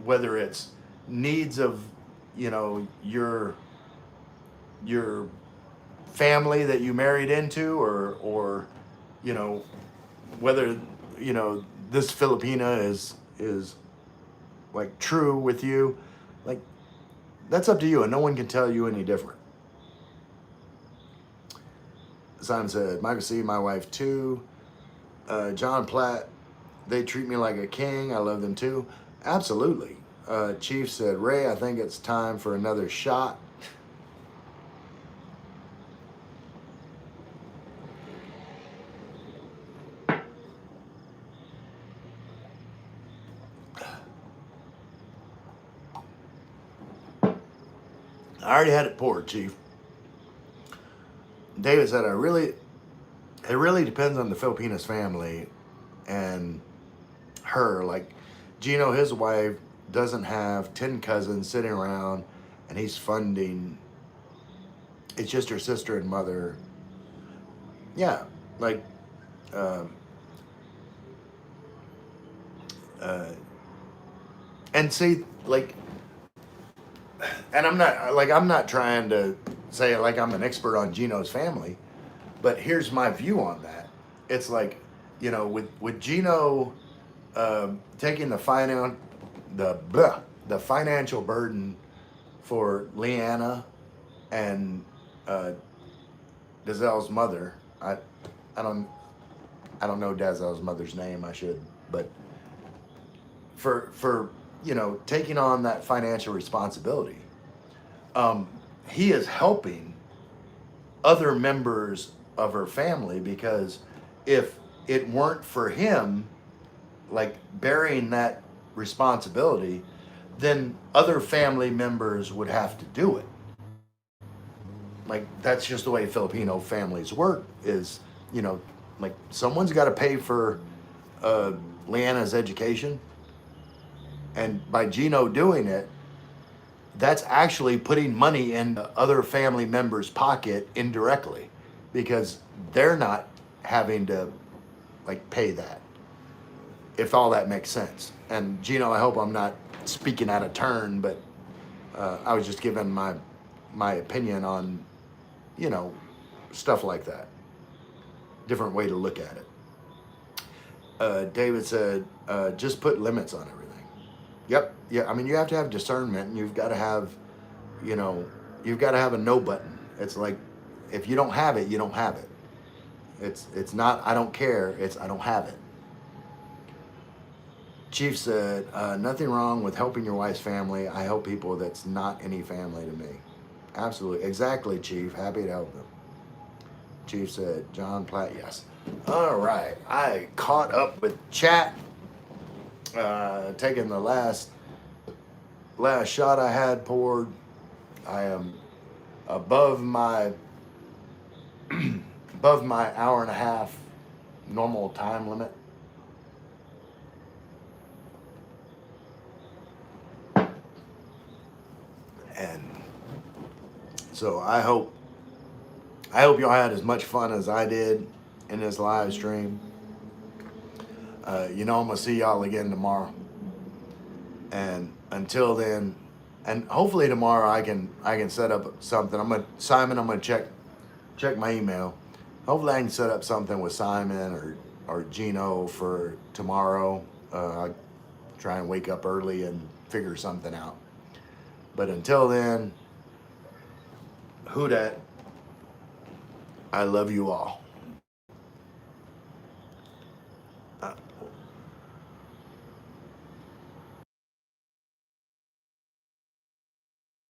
whether it's needs of, your family that you married into, or you know whether this Filipina is like true with you. Like that's up to you, and no one can tell you any different. Simon said, Michael C., my wife too. John Platt, they treat me like a king. I love them too. Absolutely. Chief said, Ray, I think it's time for another shot. I already had it poured, Chief. David said, it really depends on the Filipinas family and her. Like, Gino, his wife, doesn't have 10 cousins sitting around and he's funding. It's just her sister and mother. Yeah, like, um, uh, and see, like, and I'm not trying to say like I'm an expert on Gino's family, but here's my view on that. It's like, with Gino taking the financial burden for Leanna and uh, Dazelle's mother. I don't I don't know Dazelle's mother's name. I should, but for taking on that financial responsibility, um, he is helping other members of her family, because if it weren't for him like bearing that responsibility, then other family members would have to do it. Like that's just the way Filipino families work. Is you know like someone's got to pay for uh, Leanna's education, and by Gino doing it, that's actually putting money in other family members' pocket indirectly, because they're not having to like pay that. If all that makes sense. And Gino, I hope I'm not speaking out of turn, but I was just giving my opinion on you know stuff like that. Different way to look at it. David said, just put limits on everything. Yep. Yeah. I mean, you have to have discernment, and you know, you've got to have a no button. It's like, if you don't have it, you don't have it. It's not I don't care. It's I don't have it. Chief said, nothing wrong with helping your wife's family. I help people that's not any family to me. Absolutely. Exactly, Chief. Happy to help them. Chief said, John Platt, yes. All right. I caught up with chat, taking the last shot I had poured. I am above my above my hour and a half normal time limit. And so I hope y'all had as much fun as I did. in this live stream. You know, I'm gonna see y'all again tomorrow. And until then, and hopefully tomorrow I can set up something. I'm gonna check my email. Hopefully I can set up something with Simon or Gino for tomorrow. I try and wake up early and figure something out. But until then, who dat? I love you all.